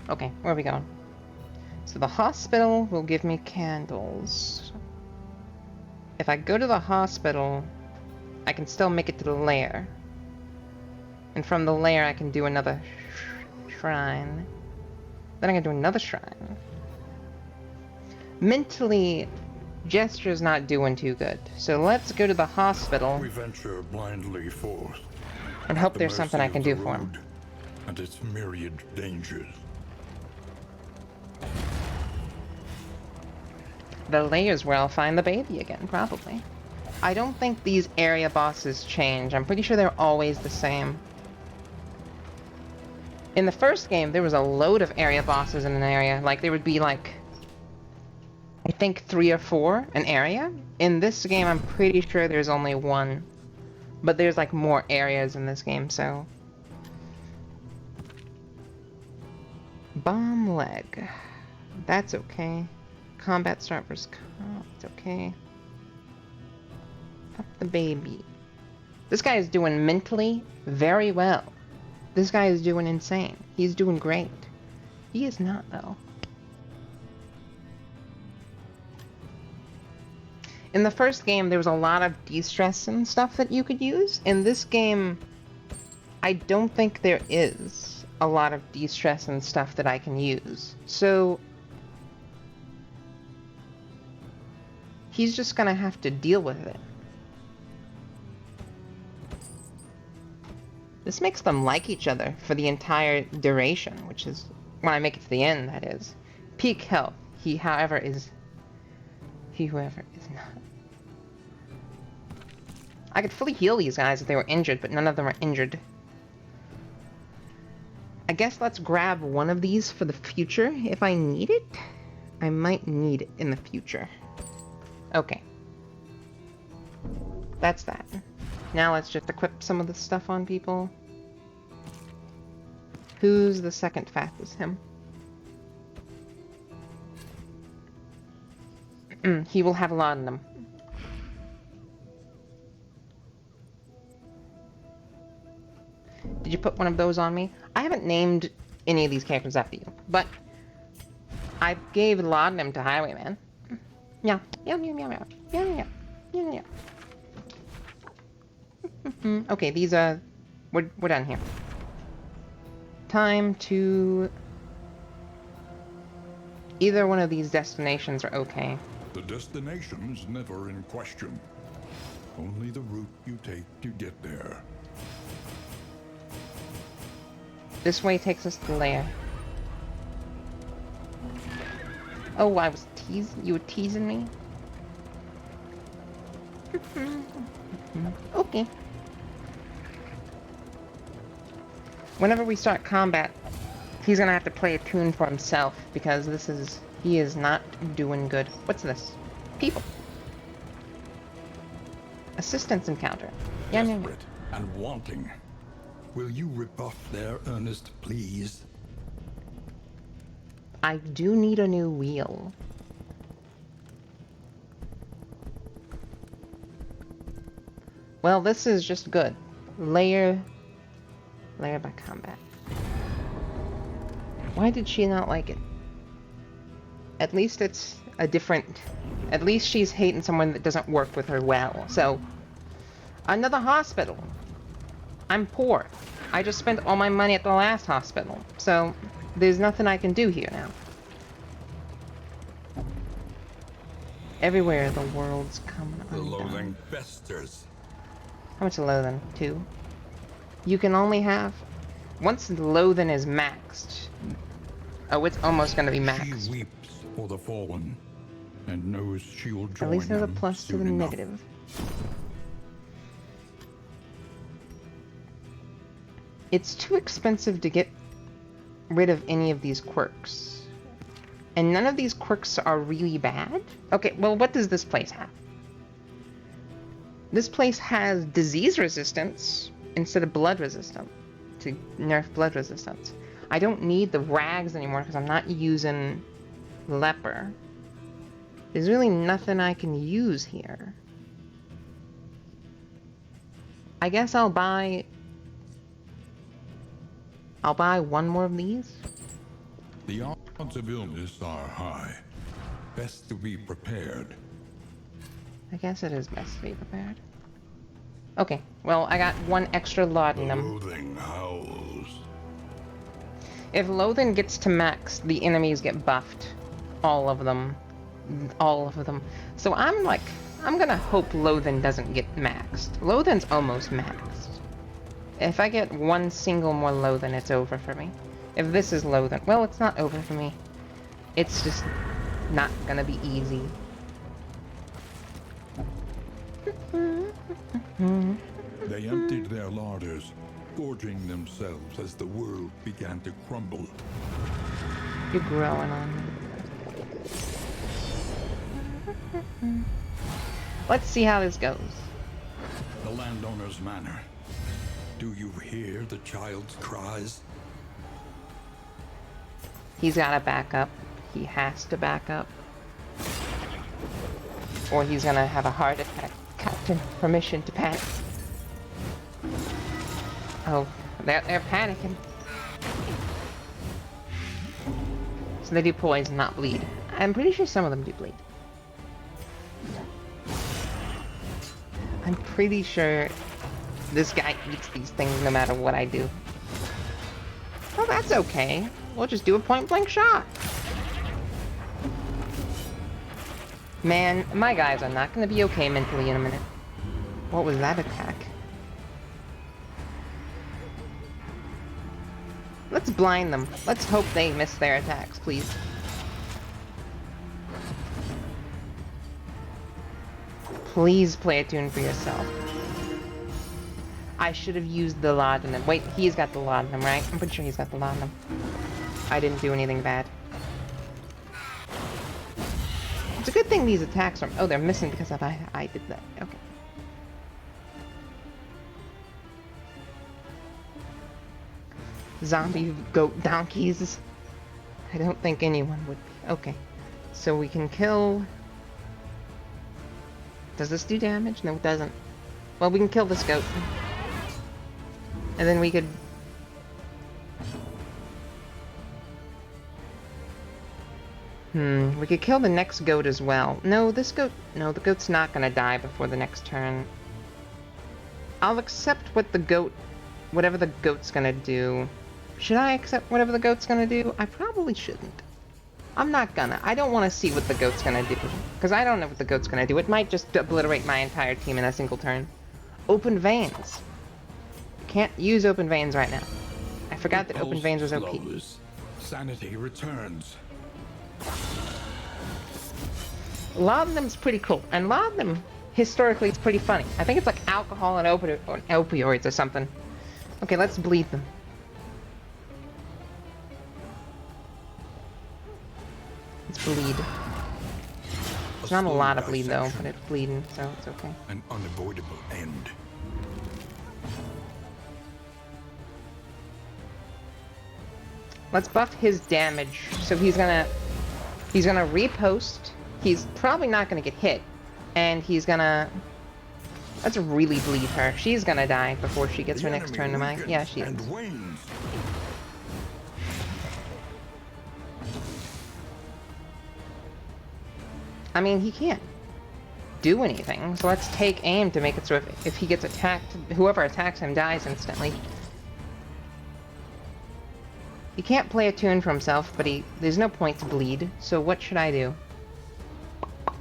Okay, where are we going? So the hospital will give me candles. If I go to the hospital, I can still make it to the lair. And from the lair, I can do another shrine. Then I can do another shrine. Mentally, Gesture's not doing too good. So let's go to the hospital
We venture blindly forth.
and hope
at the
there's something I
mercy
can
of
do
the
for him.
road and its myriad dangers.
The layer's where I'll find the baby again, probably. I don't think these area bosses change. I'm pretty sure they're always the same. In the first game, there was a load of area bosses in an area. Like, there would be, like, I think 3 or 4 an area. In this game, I'm pretty sure there's only 1. But there's like more areas in this game, so... Bomb leg. That's okay. Combat start versus comp. It's okay. Up the baby. This guy is doing mentally very well. This guy is doing insane. He's doing great. He is not, though. In the first game, there was a lot of de-stress and stuff that you could use. In this game, I don't think there is a lot of de-stress and stuff that I can use. So, he's just gonna have to deal with it. This makes them like each other for the entire duration, which is, when I make it to the end, that is. Peak health. He, however, is... whoever is not. I could fully heal these guys if they were injured, but none of them are injured. I guess let's grab one of these for the future. If I need it, I might need it in the future. Okay. That's that. Now let's just equip some of the stuff on people. Who's the second fastest? Him. He will have a lot in them. Did you put one of those on me? I haven't named any of these characters after you, but I gave laudanum to Highwayman. Yeah. Okay, these are... We're done here. Time to... Either one of these destinations are okay.
The destination's never in question. Only the route you take to get there.
This way takes us to the lair. Oh, I was teasing? You were teasing me? Okay. Whenever we start combat, he's gonna have to play a tune for himself, because this is... He is not doing good. What's this? People. Assistance encounter.
Desperate and wanting. Will you rebuff their earnest pleas?
I do need a new wheel. Well, this is just good. Layer by combat. Why did she not like it? At least it's a different... At least she's hating someone that doesn't work with her well. So, another hospital. I'm poor. I just spent all my money at the last hospital. So, there's nothing I can do here now. Everywhere the world's coming
The
undone.
loathing festers.
How much loathing? 2? You can only have... Once loathing is maxed... Oh, it's almost gonna be maxed.
She weeps for the fallen, and knows she'll join
At least there's a
them
plus to the
soon enough.
negative. It's too expensive to get rid of any of these quirks. And none of these quirks are really bad? Okay, well, what does this place have? This place has disease resistance instead of blood resistance. To nerf blood resistance. I don't need the rags anymore because I'm not using leper. There's really nothing I can use here. I guess I'll buy one more of these.
The odds of illness are high. Best to be prepared.
I guess it is best to be prepared. Okay, well, I got one extra laudanum.
Loathing howls.
If loathing gets to max, the enemies get buffed. All of them. All of them. So I'm gonna hope loathing doesn't get maxed. Loathing's almost maxed. If I get one single more loathing, it's over for me. If this is loathing, well, it's not over for me. It's just not gonna be easy.
They emptied their larders, gorging themselves as the world began to crumble.
You're growing on me. Let's see how this goes.
The landowner's manor. Do you hear the child's cries?
He's gotta back up. He has to back up. Or he's gonna have a heart attack. Captain, permission to panic. Oh, they're panicking. So they do poison, not bleed. I'm pretty sure some of them do bleed. I'm pretty sure this guy eats these things no matter what I do. Well, that's okay. We'll just do a point-blank shot. Man, my guys are not going to be okay mentally in a minute. What was that attack? Let's blind them. Let's hope they miss their attacks, please. Please play a tune for yourself. I should have used the laudanum. Wait, he's got the laudanum, right? I'm pretty sure he's got the laudanum. I didn't do anything bad. It's a good thing these attacks are... Oh, they're missing because of I did that. Okay. Zombie goat donkeys. I don't think anyone would be. Okay. So we can kill... Does this do damage? No, it doesn't. Well, we can kill this goat. And then we could... we could kill the next goat as well. No, this goat... No, the goat's not gonna die before the next turn. I'll accept what the goat... Whatever the goat's gonna do. Should I accept whatever the goat's gonna do? I probably shouldn't. I'm not gonna. I don't want to see what the goat's gonna do. Because I don't know what the goat's gonna do. It might just obliterate my entire team in a single turn. Open veins. Can't use open veins right now. I forgot that open veins was OP.
Sanity returns.
Laudanum's pretty cool. And laudanum, historically, it's pretty funny. I think it's like alcohol and opioids or something. Okay, let's bleed them. Let's bleed. It's not a lot of bleed though, but it's bleeding, so it's okay.
An unavoidable end.
Let's buff his damage. So he's gonna repost. He's probably not gonna get hit, and he's gonna... Let's really bleed her. She's gonna die before she gets her next turn to mine. Yeah, she is. I mean, he can't do anything, so let's take aim to make it so if he gets attacked, whoever attacks him dies instantly. He can't play a tune for himself, but there's no point to bleed, so what should I do?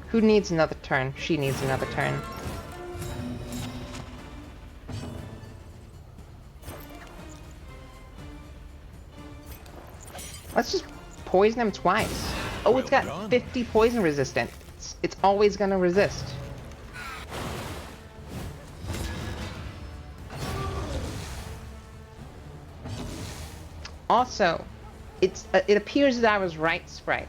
Who needs another turn? She needs another turn. Let's just poison him twice. Oh, it's got 50 poison resistant. It's always gonna resist. Also, it appears that I was right, Sprite.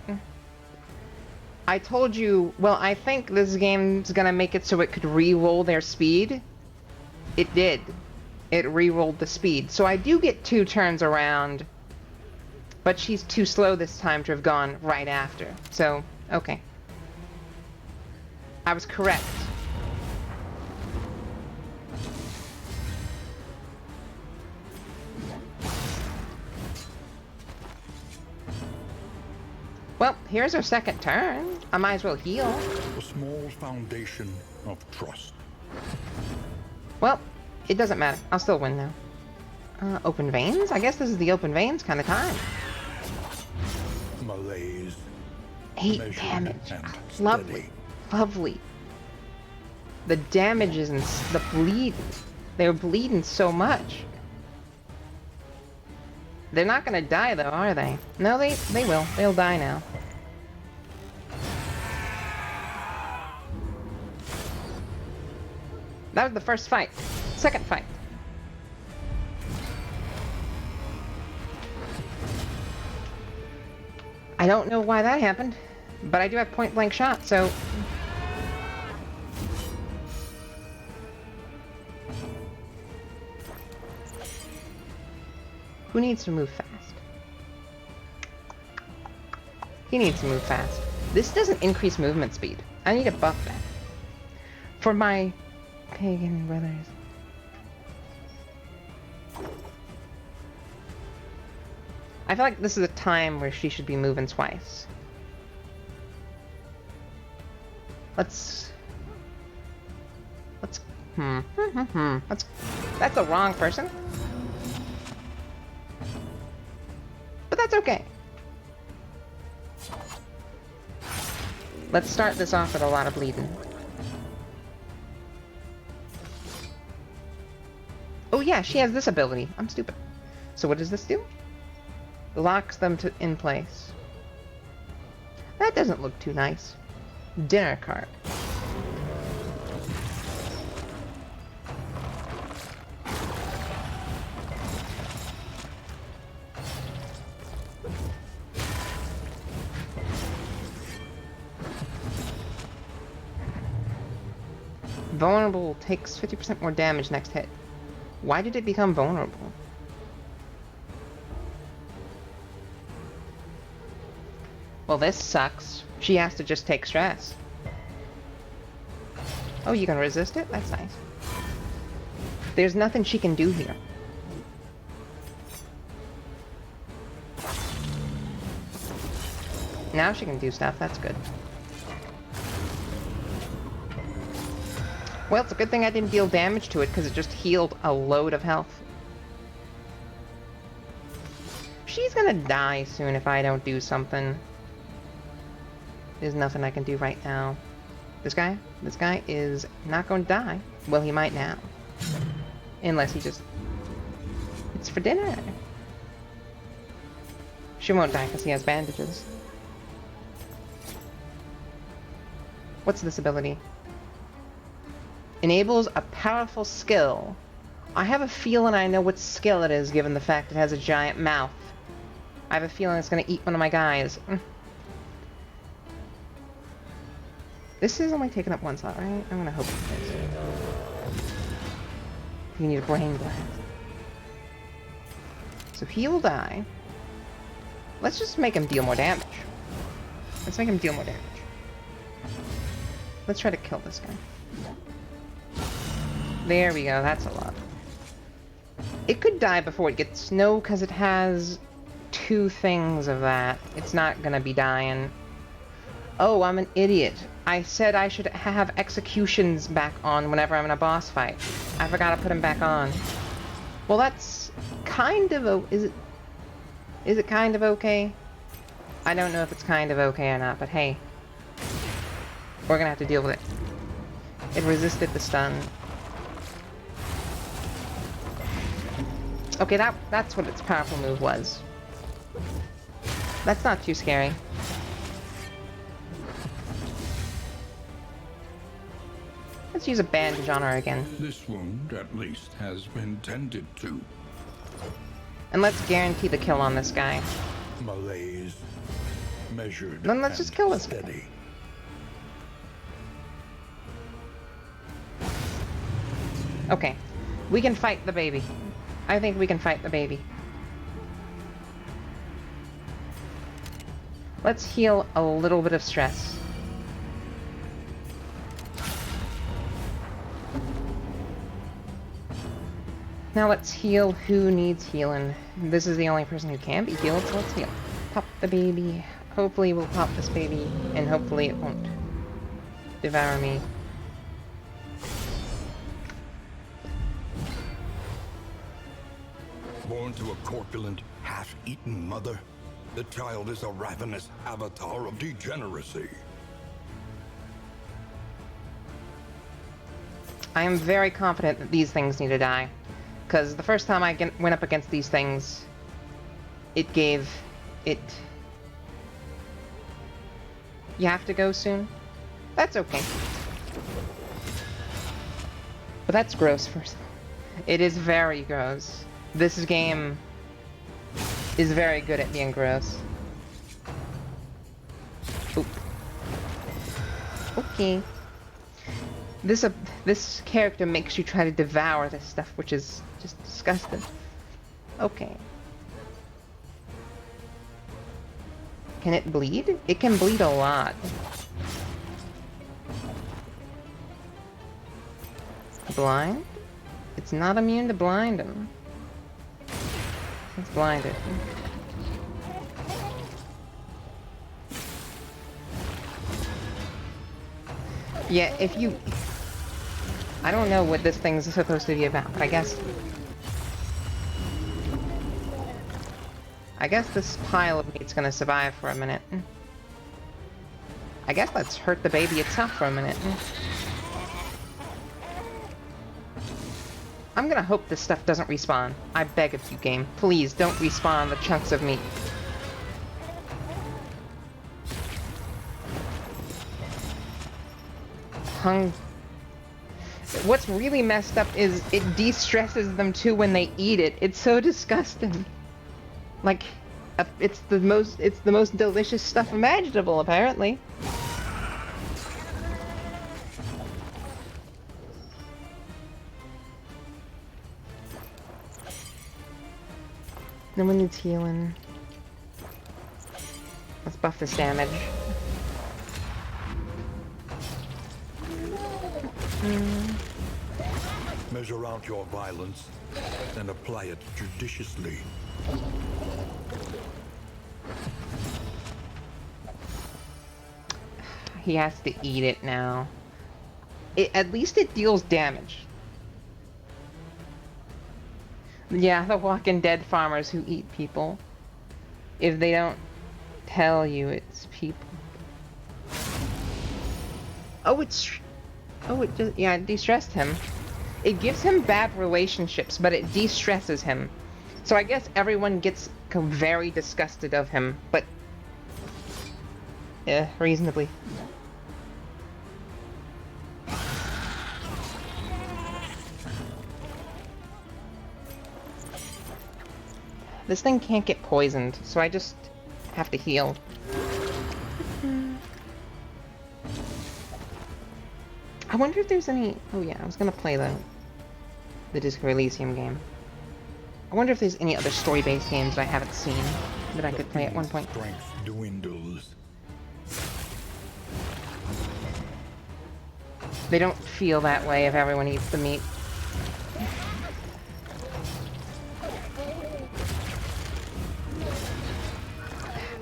I told you, well, I think this game's gonna make it so it could re-roll their speed. It did. It re-rolled the speed. So I do get 2 turns around, but she's too slow this time to have gone right after. So, okay. I was correct. Well, here's our second turn. I might as well heal.
A small foundation of trust.
Well, it doesn't matter. I'll still win now. Open veins? I guess this is the open veins kind of time.
Malaise.
8 damage. Lovely. Lovely. The damage is in the bleed. They're bleeding so much. They're not gonna die though, are they? No, they will. They'll die now. That was the first fight. Second fight. I don't know why that happened, but I do have point blank shot, so Who needs to move fast? He needs to move fast. This doesn't increase movement speed. I need to buff that. For my pagan brothers. I feel like this is a time where she should be moving twice. That's the wrong person. But that's okay. Let's start this off with a lot of bleeding. Oh yeah, she has this ability. I'm stupid. So what does this do? Locks them in place. That doesn't look too nice. Dinner card. Vulnerable takes 50% more damage next hit. Why did it become vulnerable? Well, this sucks. She has to just take stress. Oh, you can resist it? That's nice. There's nothing she can do here. Now she can do stuff. That's good. Well, it's a good thing I didn't deal damage to it, because it just healed a load of health. She's gonna die soon if I don't do something. There's nothing I can do right now. This guy is not going to die. Well, he might now. Unless he just... It's for dinner. She won't die because he has bandages. What's this ability? Enables a powerful skill. I have a feeling I know what skill it is, given the fact it has a giant mouth. I have a feeling it's going to eat one of my guys. This is only taking up one slot, right? I'm gonna hope it is. You need a brain blast. So he'll die. Let's just make him deal more damage. Let's make him deal more damage. Let's try to kill this guy. There we go, that's a lot. It could die before it gets... No, because it has 2 things of that. It's not gonna be dying. Oh, I'm an idiot. I said I should have executions back on whenever I'm in a boss fight. I forgot to put them back on. Well, that's kind of... Is it kind of okay? I don't know if it's kind of okay or not, but hey. We're gonna have to deal with it. It resisted the stun. Okay, that's what its powerful move was. That's not too scary. Let's use a bandage on her again.
This wound, at least, has been tended to.
And let's guarantee the kill on this guy.
Malaise. Measured.
Then let's just kill this guy.
Steady.
Okay. We can fight the baby. I think we can fight the baby. Let's heal a little bit of stress. Now let's heal who needs healing. This is the only person who can be healed, so let's heal. Pop the baby. Hopefully we'll pop this baby, and hopefully it won't devour me.
Born to a corpulent, half-eaten mother, the child is a ravenous avatar of degeneracy.
I am very confident that these things need to die. Because the first time I went up against these things, it gave it... You have to go soon? That's okay. But that's gross, first of all. It is very gross. This game is very good at being gross. Oop. Okay. This character makes you try to devour this stuff, which is just disgusting. Okay. Can it bleed? It can bleed a lot. Blind? It's not immune to blinding. It's blinded. Yeah, if you... I don't know what this thing's supposed to be about, but I guess this pile of meat's gonna survive for a minute. I guess let's hurt the baby itself for a minute. I'm gonna hope this stuff doesn't respawn. I beg of you, game. Please, don't respawn the chunks of meat. What's really messed up is it de-stresses them too when they eat it. It's so disgusting. Like, it's the most delicious stuff imaginable, apparently. No one needs healing. Let's buff this damage.
Measure out your violence and apply it judiciously.
He has to eat it now. At least it deals damage. Yeah, the Walking Dead farmers who eat people. If they don't tell you it's people. Oh, it just, yeah, it de-stressed him. It gives him bad relationships, but it de-stresses him. So I guess everyone gets very disgusted of him, but... yeah, reasonably. This thing can't get poisoned, so I just have to heal. I wonder if there's any... oh yeah, I was gonna play the Disco Elysium game. I wonder if there's any other story-based games that I haven't seen that I could play at one point.
Strength dwindles.
They don't feel that way if everyone eats the meat.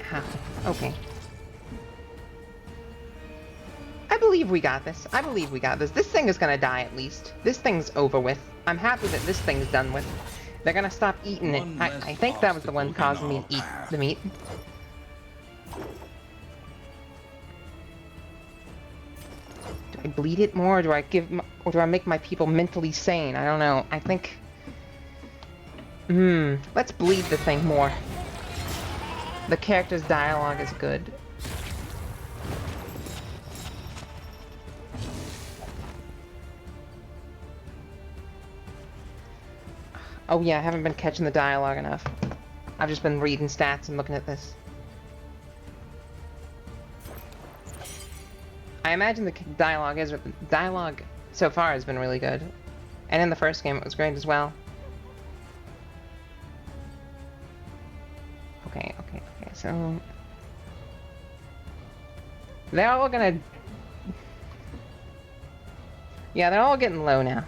How? Okay. I believe we got this. I believe we got this. This thing is gonna die at least. This thing's over with. I'm happy that this thing's done with. They're gonna stop eating it. I think that was the one causing me to eat the meat. Do I bleed it more, or do I make my people mentally sane? I don't know. I think... let's bleed the thing more. The character's dialogue is good. Oh yeah, I haven't been catching the dialogue enough. I've just been reading stats and looking at this. I imagine the dialogue so far has been really good. And in the first game it was great as well. Okay, so... they're all gonna... yeah, they're all getting low now.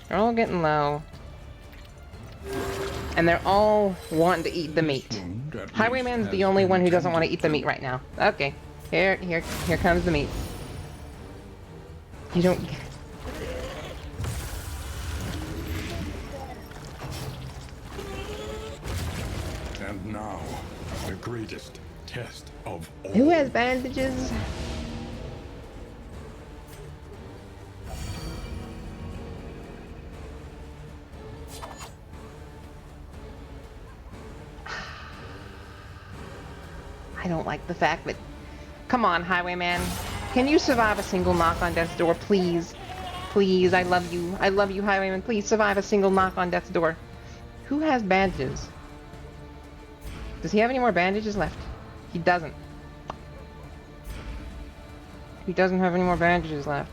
They're all getting low. And they're all wanting to eat the meat. Highwayman's the only one who doesn't want to eat the meat right now. Okay. Here comes the meat. You don't...
And now, the greatest test of all.
Who has bandages? I don't like the fact that... come on, Highwayman. Can you survive a single knock on death's door, please? Please, I love you. I love you, Highwayman. Please survive a single knock on death's door. Who has bandages? Does he have any more bandages left? He doesn't. He doesn't have any more bandages left.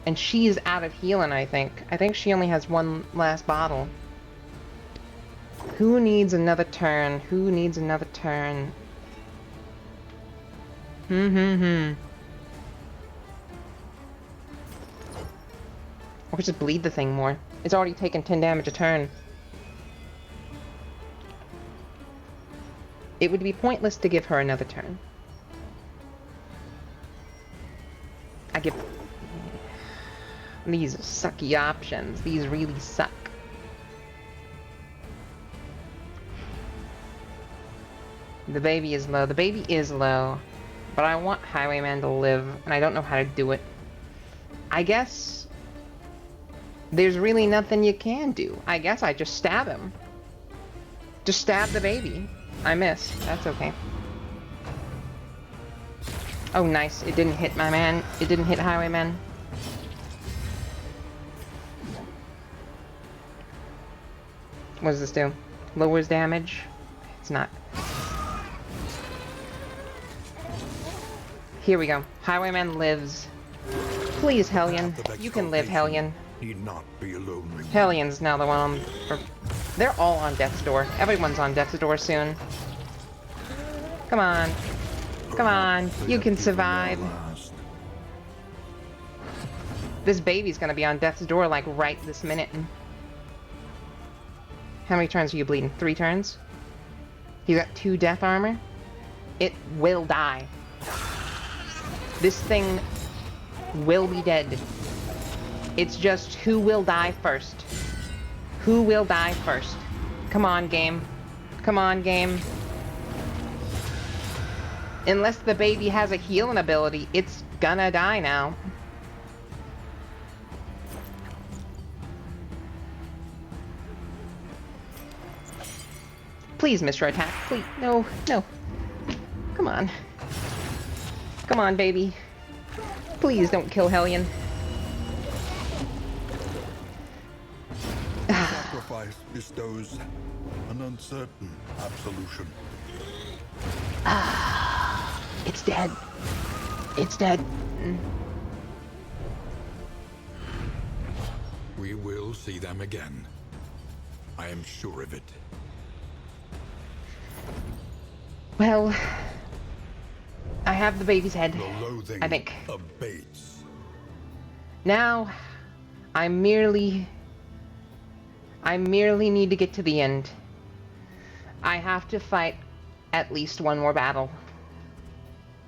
And she's out of healing, I think. I think she only has one last bottle. Who needs another turn? Who needs another turn? Or just bleed the thing more. It's already taken 10 damage a turn. It would be pointless to give her another turn. I give... These sucky options. These really suck. The baby is low. The baby is low. But I want Highwayman to live, and I don't know how to do it. I guess... there's really nothing you can do. I guess I just stab him. Just stab the baby. I missed. That's okay. Oh, nice. It didn't hit my man. It didn't hit Highwayman. What does this do? Lowers damage? It's not. Here we go. Highwayman lives. Please, Hellion. You can live, Hellion.
Need not be alone.
Hellion's now the one on... they're all on death's door. Everyone's on death's door soon. Come on. Come on. You can survive. This baby's gonna be on death's door, like, right this minute. How many turns are you bleeding? 3 turns? You got 2 death armor? It will die. This thing will be dead. It's just who will die first. Who will die first? Come on, game. Come on, game. Unless the baby has a healing ability, it's gonna die now. Please, Mr. Attack. Please. No, no. Come on. Come on, baby. Please don't kill Hellion.
Sacrifice bestows an uncertain absolution.
It's dead. It's dead.
We will see them again. I am sure of it.
Well, I have the baby's head,
The loathing
I think.
abates.
Now, I merely need to get to the end. I have to fight at least one more battle.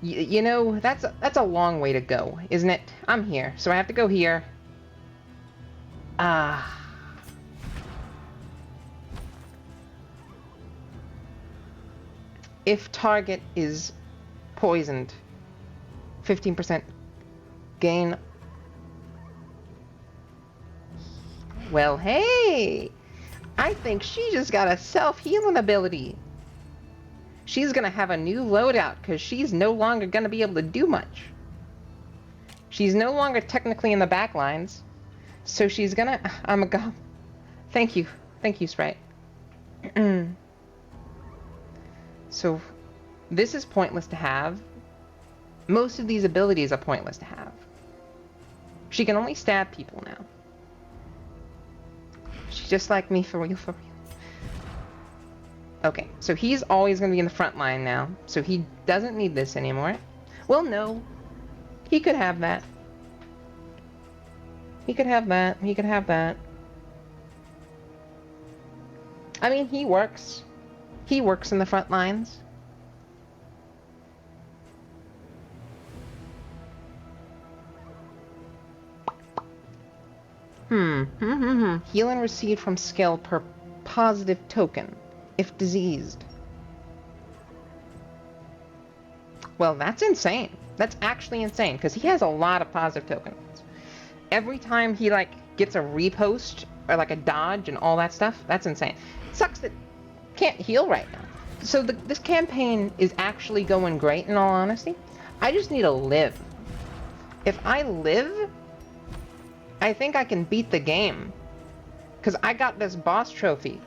You know, that's a long way to go, isn't it? I'm here, so I have to go here. If target is poisoned, 15% gain. Well, hey! I think she just got a self-healing ability. She's gonna have a new loadout because she's no longer gonna be able to do much. She's no longer technically in the back lines, so she's gonna... I'm a go. Thank you. Thank you, Sprite. So, this is pointless to have. Most of these abilities are pointless to have. She can only stab people now. She's just like me, for real, for real. Okay, so he's always going to be in the front line now, so he doesn't need this anymore. Well, no. He could have that. He could have that. He could have that. I mean, he works. He works in the front lines. Healing received from skill per positive token, if diseased. Well, that's insane. That's actually insane, because he has a lot of positive tokens. Every time he, like, gets a repost, or, like, a dodge and all that stuff, that's insane. It sucks that can't heal right now. So this campaign is actually going great, in all honesty. I just need to live. If I live, I think I can beat the game. Because I got this boss trophy.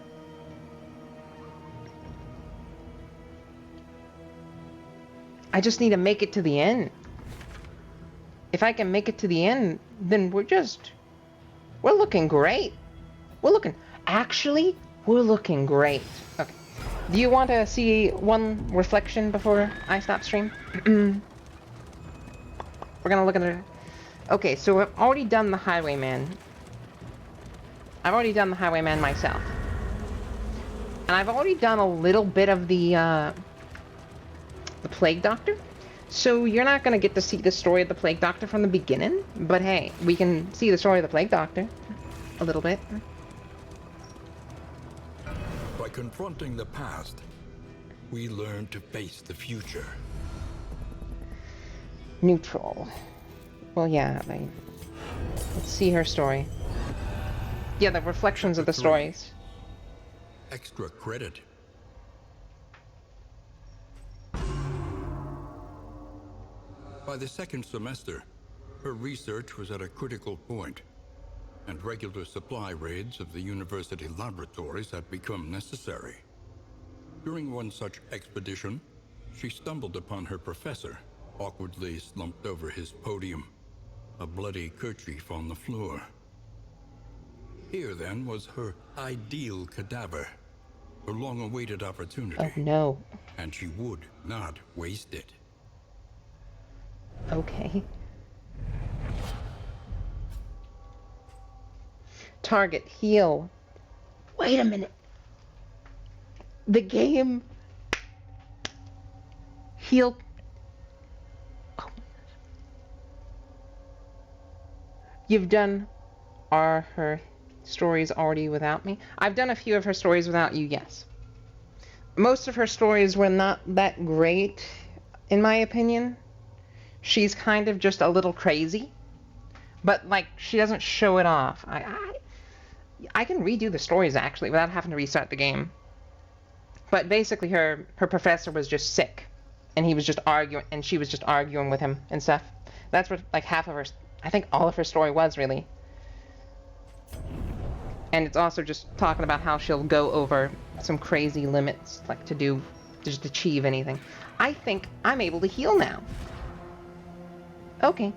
I just need to make it to the end. If I can make it to the end, then we're looking great. We're looking... Actually, We're looking great. Okay. Do you want to see one reflection before I stop stream? We're gonna look at it. Okay, so I've already done the Highwayman. I've already done the Highwayman myself. And I've already done a little bit of the Plague Doctor. So you're not gonna get to see the story of the Plague Doctor from the beginning. But hey, we can see the story of the Plague Doctor. A little bit.
By confronting the past, we learn to face the future.
Neutral. Well, yeah, let's see her story. Yeah, the reflections of the stories.
Extra credit. By the second semester, her research was at a critical point, and regular supply raids of the university laboratories had become necessary. During one such expedition, she stumbled upon her professor, awkwardly slumped over his podium, a bloody kerchief on the floor. Here, then, was her ideal cadaver, her long-awaited opportunity.
Oh, no.
And she would not waste it.
Okay. Target, heal. Wait a minute. The game... Heal... Oh. You've done... Are her stories already without me? I've done a few of her stories without you, yes. Most of her stories were not that great, in my opinion. She's kind of just a little crazy. But, like, she doesn't show it off. I can redo the stories, actually, without having to restart the game. But basically, her professor was just sick. And he was just arguing, and she was just arguing with him and stuff. That's what, like, half of her... I think all of her story was, really. And it's also just talking about how she'll go over some crazy limits, like to just achieve anything. I think I'm able to heal now. Okay.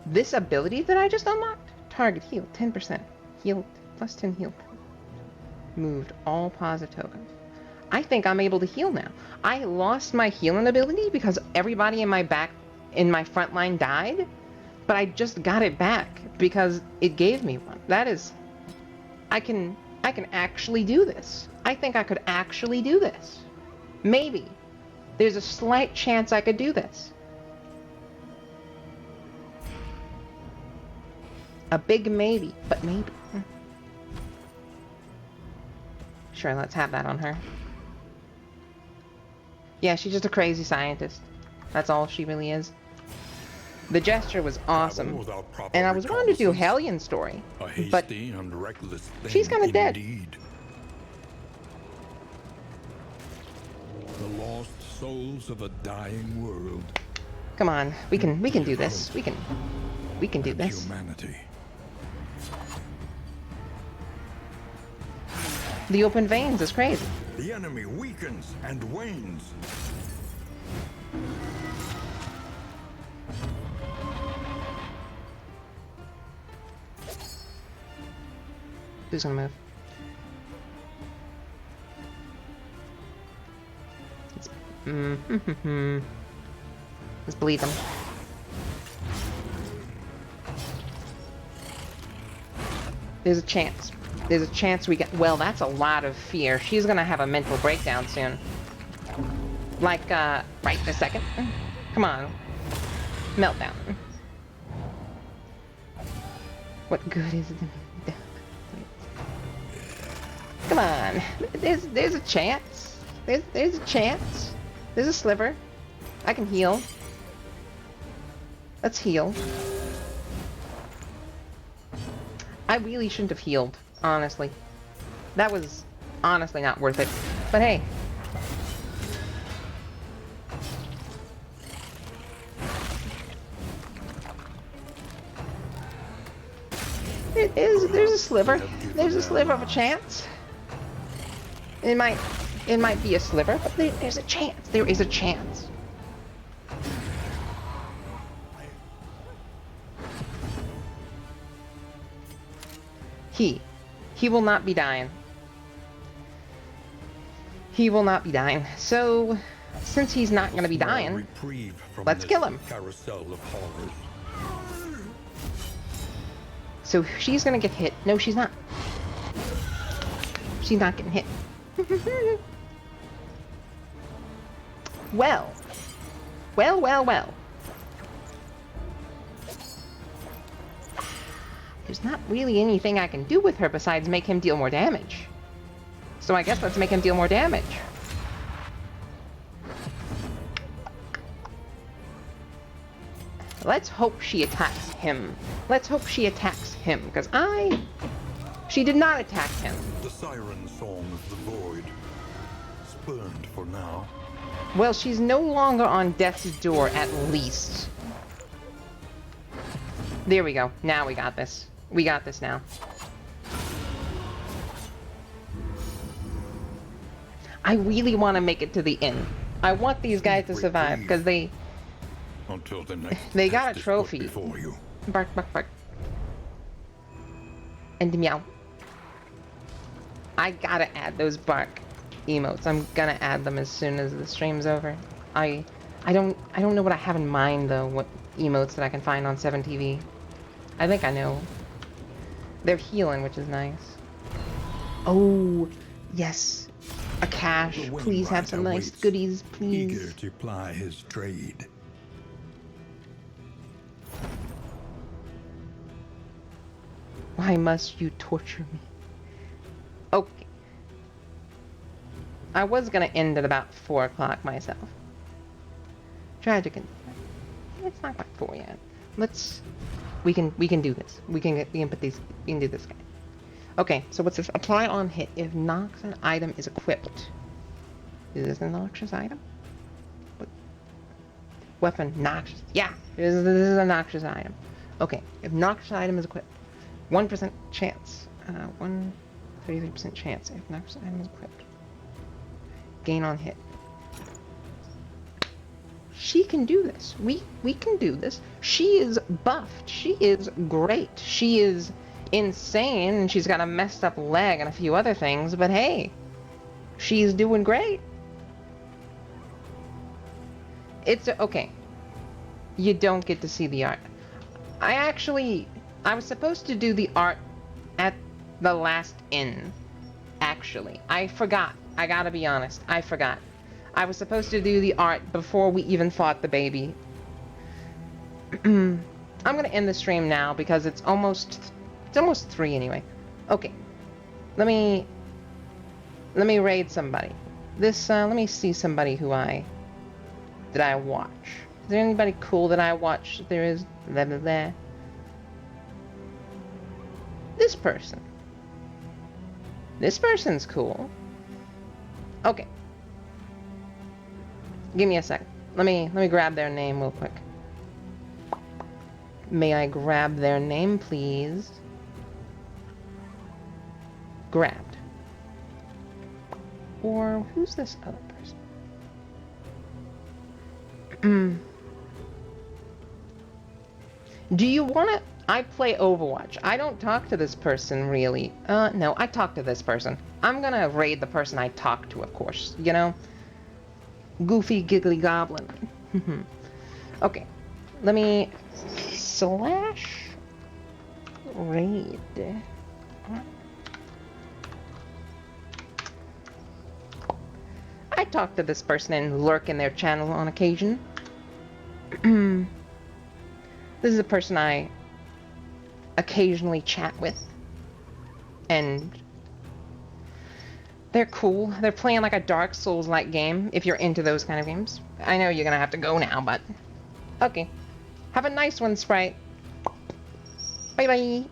This ability that I just unlocked, target healed 10%, healed plus 10 healed, moved all positive tokens. I think I'm able to heal now. I lost my healing ability because everybody in my front line died, but I just got it back because it gave me one. That is, I can actually do this. I think I could actually do this. Maybe. There's a slight chance I could do this. A big maybe, but maybe. Sure, let's have that on her. Yeah, she's just a crazy scientist. That's all she really is. The gesture was awesome, and I was going to do Hellion story, but she's kind of dead.
The lost souls of a dying world.
Come on, we can do this. We can do this.
Humanity.
The open veins is crazy.
The enemy weakens and wanes.
Who's gonna move? Let's bleed them. There's a chance. There's a chance we get... Well, that's a lot of fear. She's gonna have a mental breakdown soon. Like, right in a second. Come on. Meltdown. What good is it? Come on. There's a chance. There's a chance. There's a sliver. I can heal. Let's heal. I really shouldn't have healed, honestly. That was honestly not worth it. But hey. There's a sliver. There's a sliver of a chance. It might be a sliver, but there's a chance. There is a chance. He will not be dying. He will not be dying. So, since he's not going to be dying,
Reprieve from
let's
this
kill him.
Carousel of horrors.
So she's going to get hit. No, she's not. She's not getting hit. Well. Well, well, well. There's not really anything I can do with her besides make him deal more damage. So I guess let's make him deal more damage. Let's hope she attacks him. Let's hope she attacks him, because she did not attack him.
The siren song of the void. Spurned for now.
Well, she's no longer on death's door, at least. There we go. Now we got this. We got this now. I really want to make it to the end. I want these guys to survive, because
Until the next
they got a
test is put
trophy.
before you.
Bark, bark, bark. And meow. I gotta add those bark emotes. I'm gonna add them as soon as the stream's over. I don't know what I have in mind though, what emotes that I can find on 7TV. I think I know. They're healing, which is nice. Oh, yes. A cache.
The
Please have some nice
waits,
goodies, please.
Eager to ply his trade.
Why must you torture me? Okay. I was gonna end at about 4 o'clock myself. Tragic. It's not quite 4 yet. We can do this. We can put these. We can do this guy. Okay. So what's this? Apply on hit if noxious item is equipped. Is this a noxious item? What? Weapon noxious. Yeah. This is a noxious item. Okay. If noxious item is equipped. 1% chance. 33% chance if noxious item is equipped. Gain on hit. She can do this. We can do this. She is buffed. She is great. She is insane, and she's got a messed up leg and a few other things, but hey, she's doing great. It's okay. You don't get to see the art. I was supposed to do the art at the last inn. Actually, I forgot. I gotta be honest. I forgot. I was supposed to do the art before we even fought the baby. I'm gonna end the stream now because it's almost 3 anyway. Okay. Let me raid somebody. Let me see somebody that I watch. Is there anybody cool that I watch? There is blah blah blah. This person. This person's cool. Okay. Give me a sec. Let me grab their name real quick. May I grab their name, please? Grabbed. Or who's this other person? Do you wanna... I play Overwatch. I don't talk to this person, really. No, I talk to this person. I'm gonna raid the person I talk to, of course. You know? Goofy, giggly goblin. Okay. Let me... /raid. I talk to this person and lurk in their channel on occasion. This is a person I occasionally chat with, and they're cool. They're playing like a Dark Souls-like game, if you're into those kind of games. I know you're gonna have to go now, but okay. Have a nice one, Sprite. Bye-bye.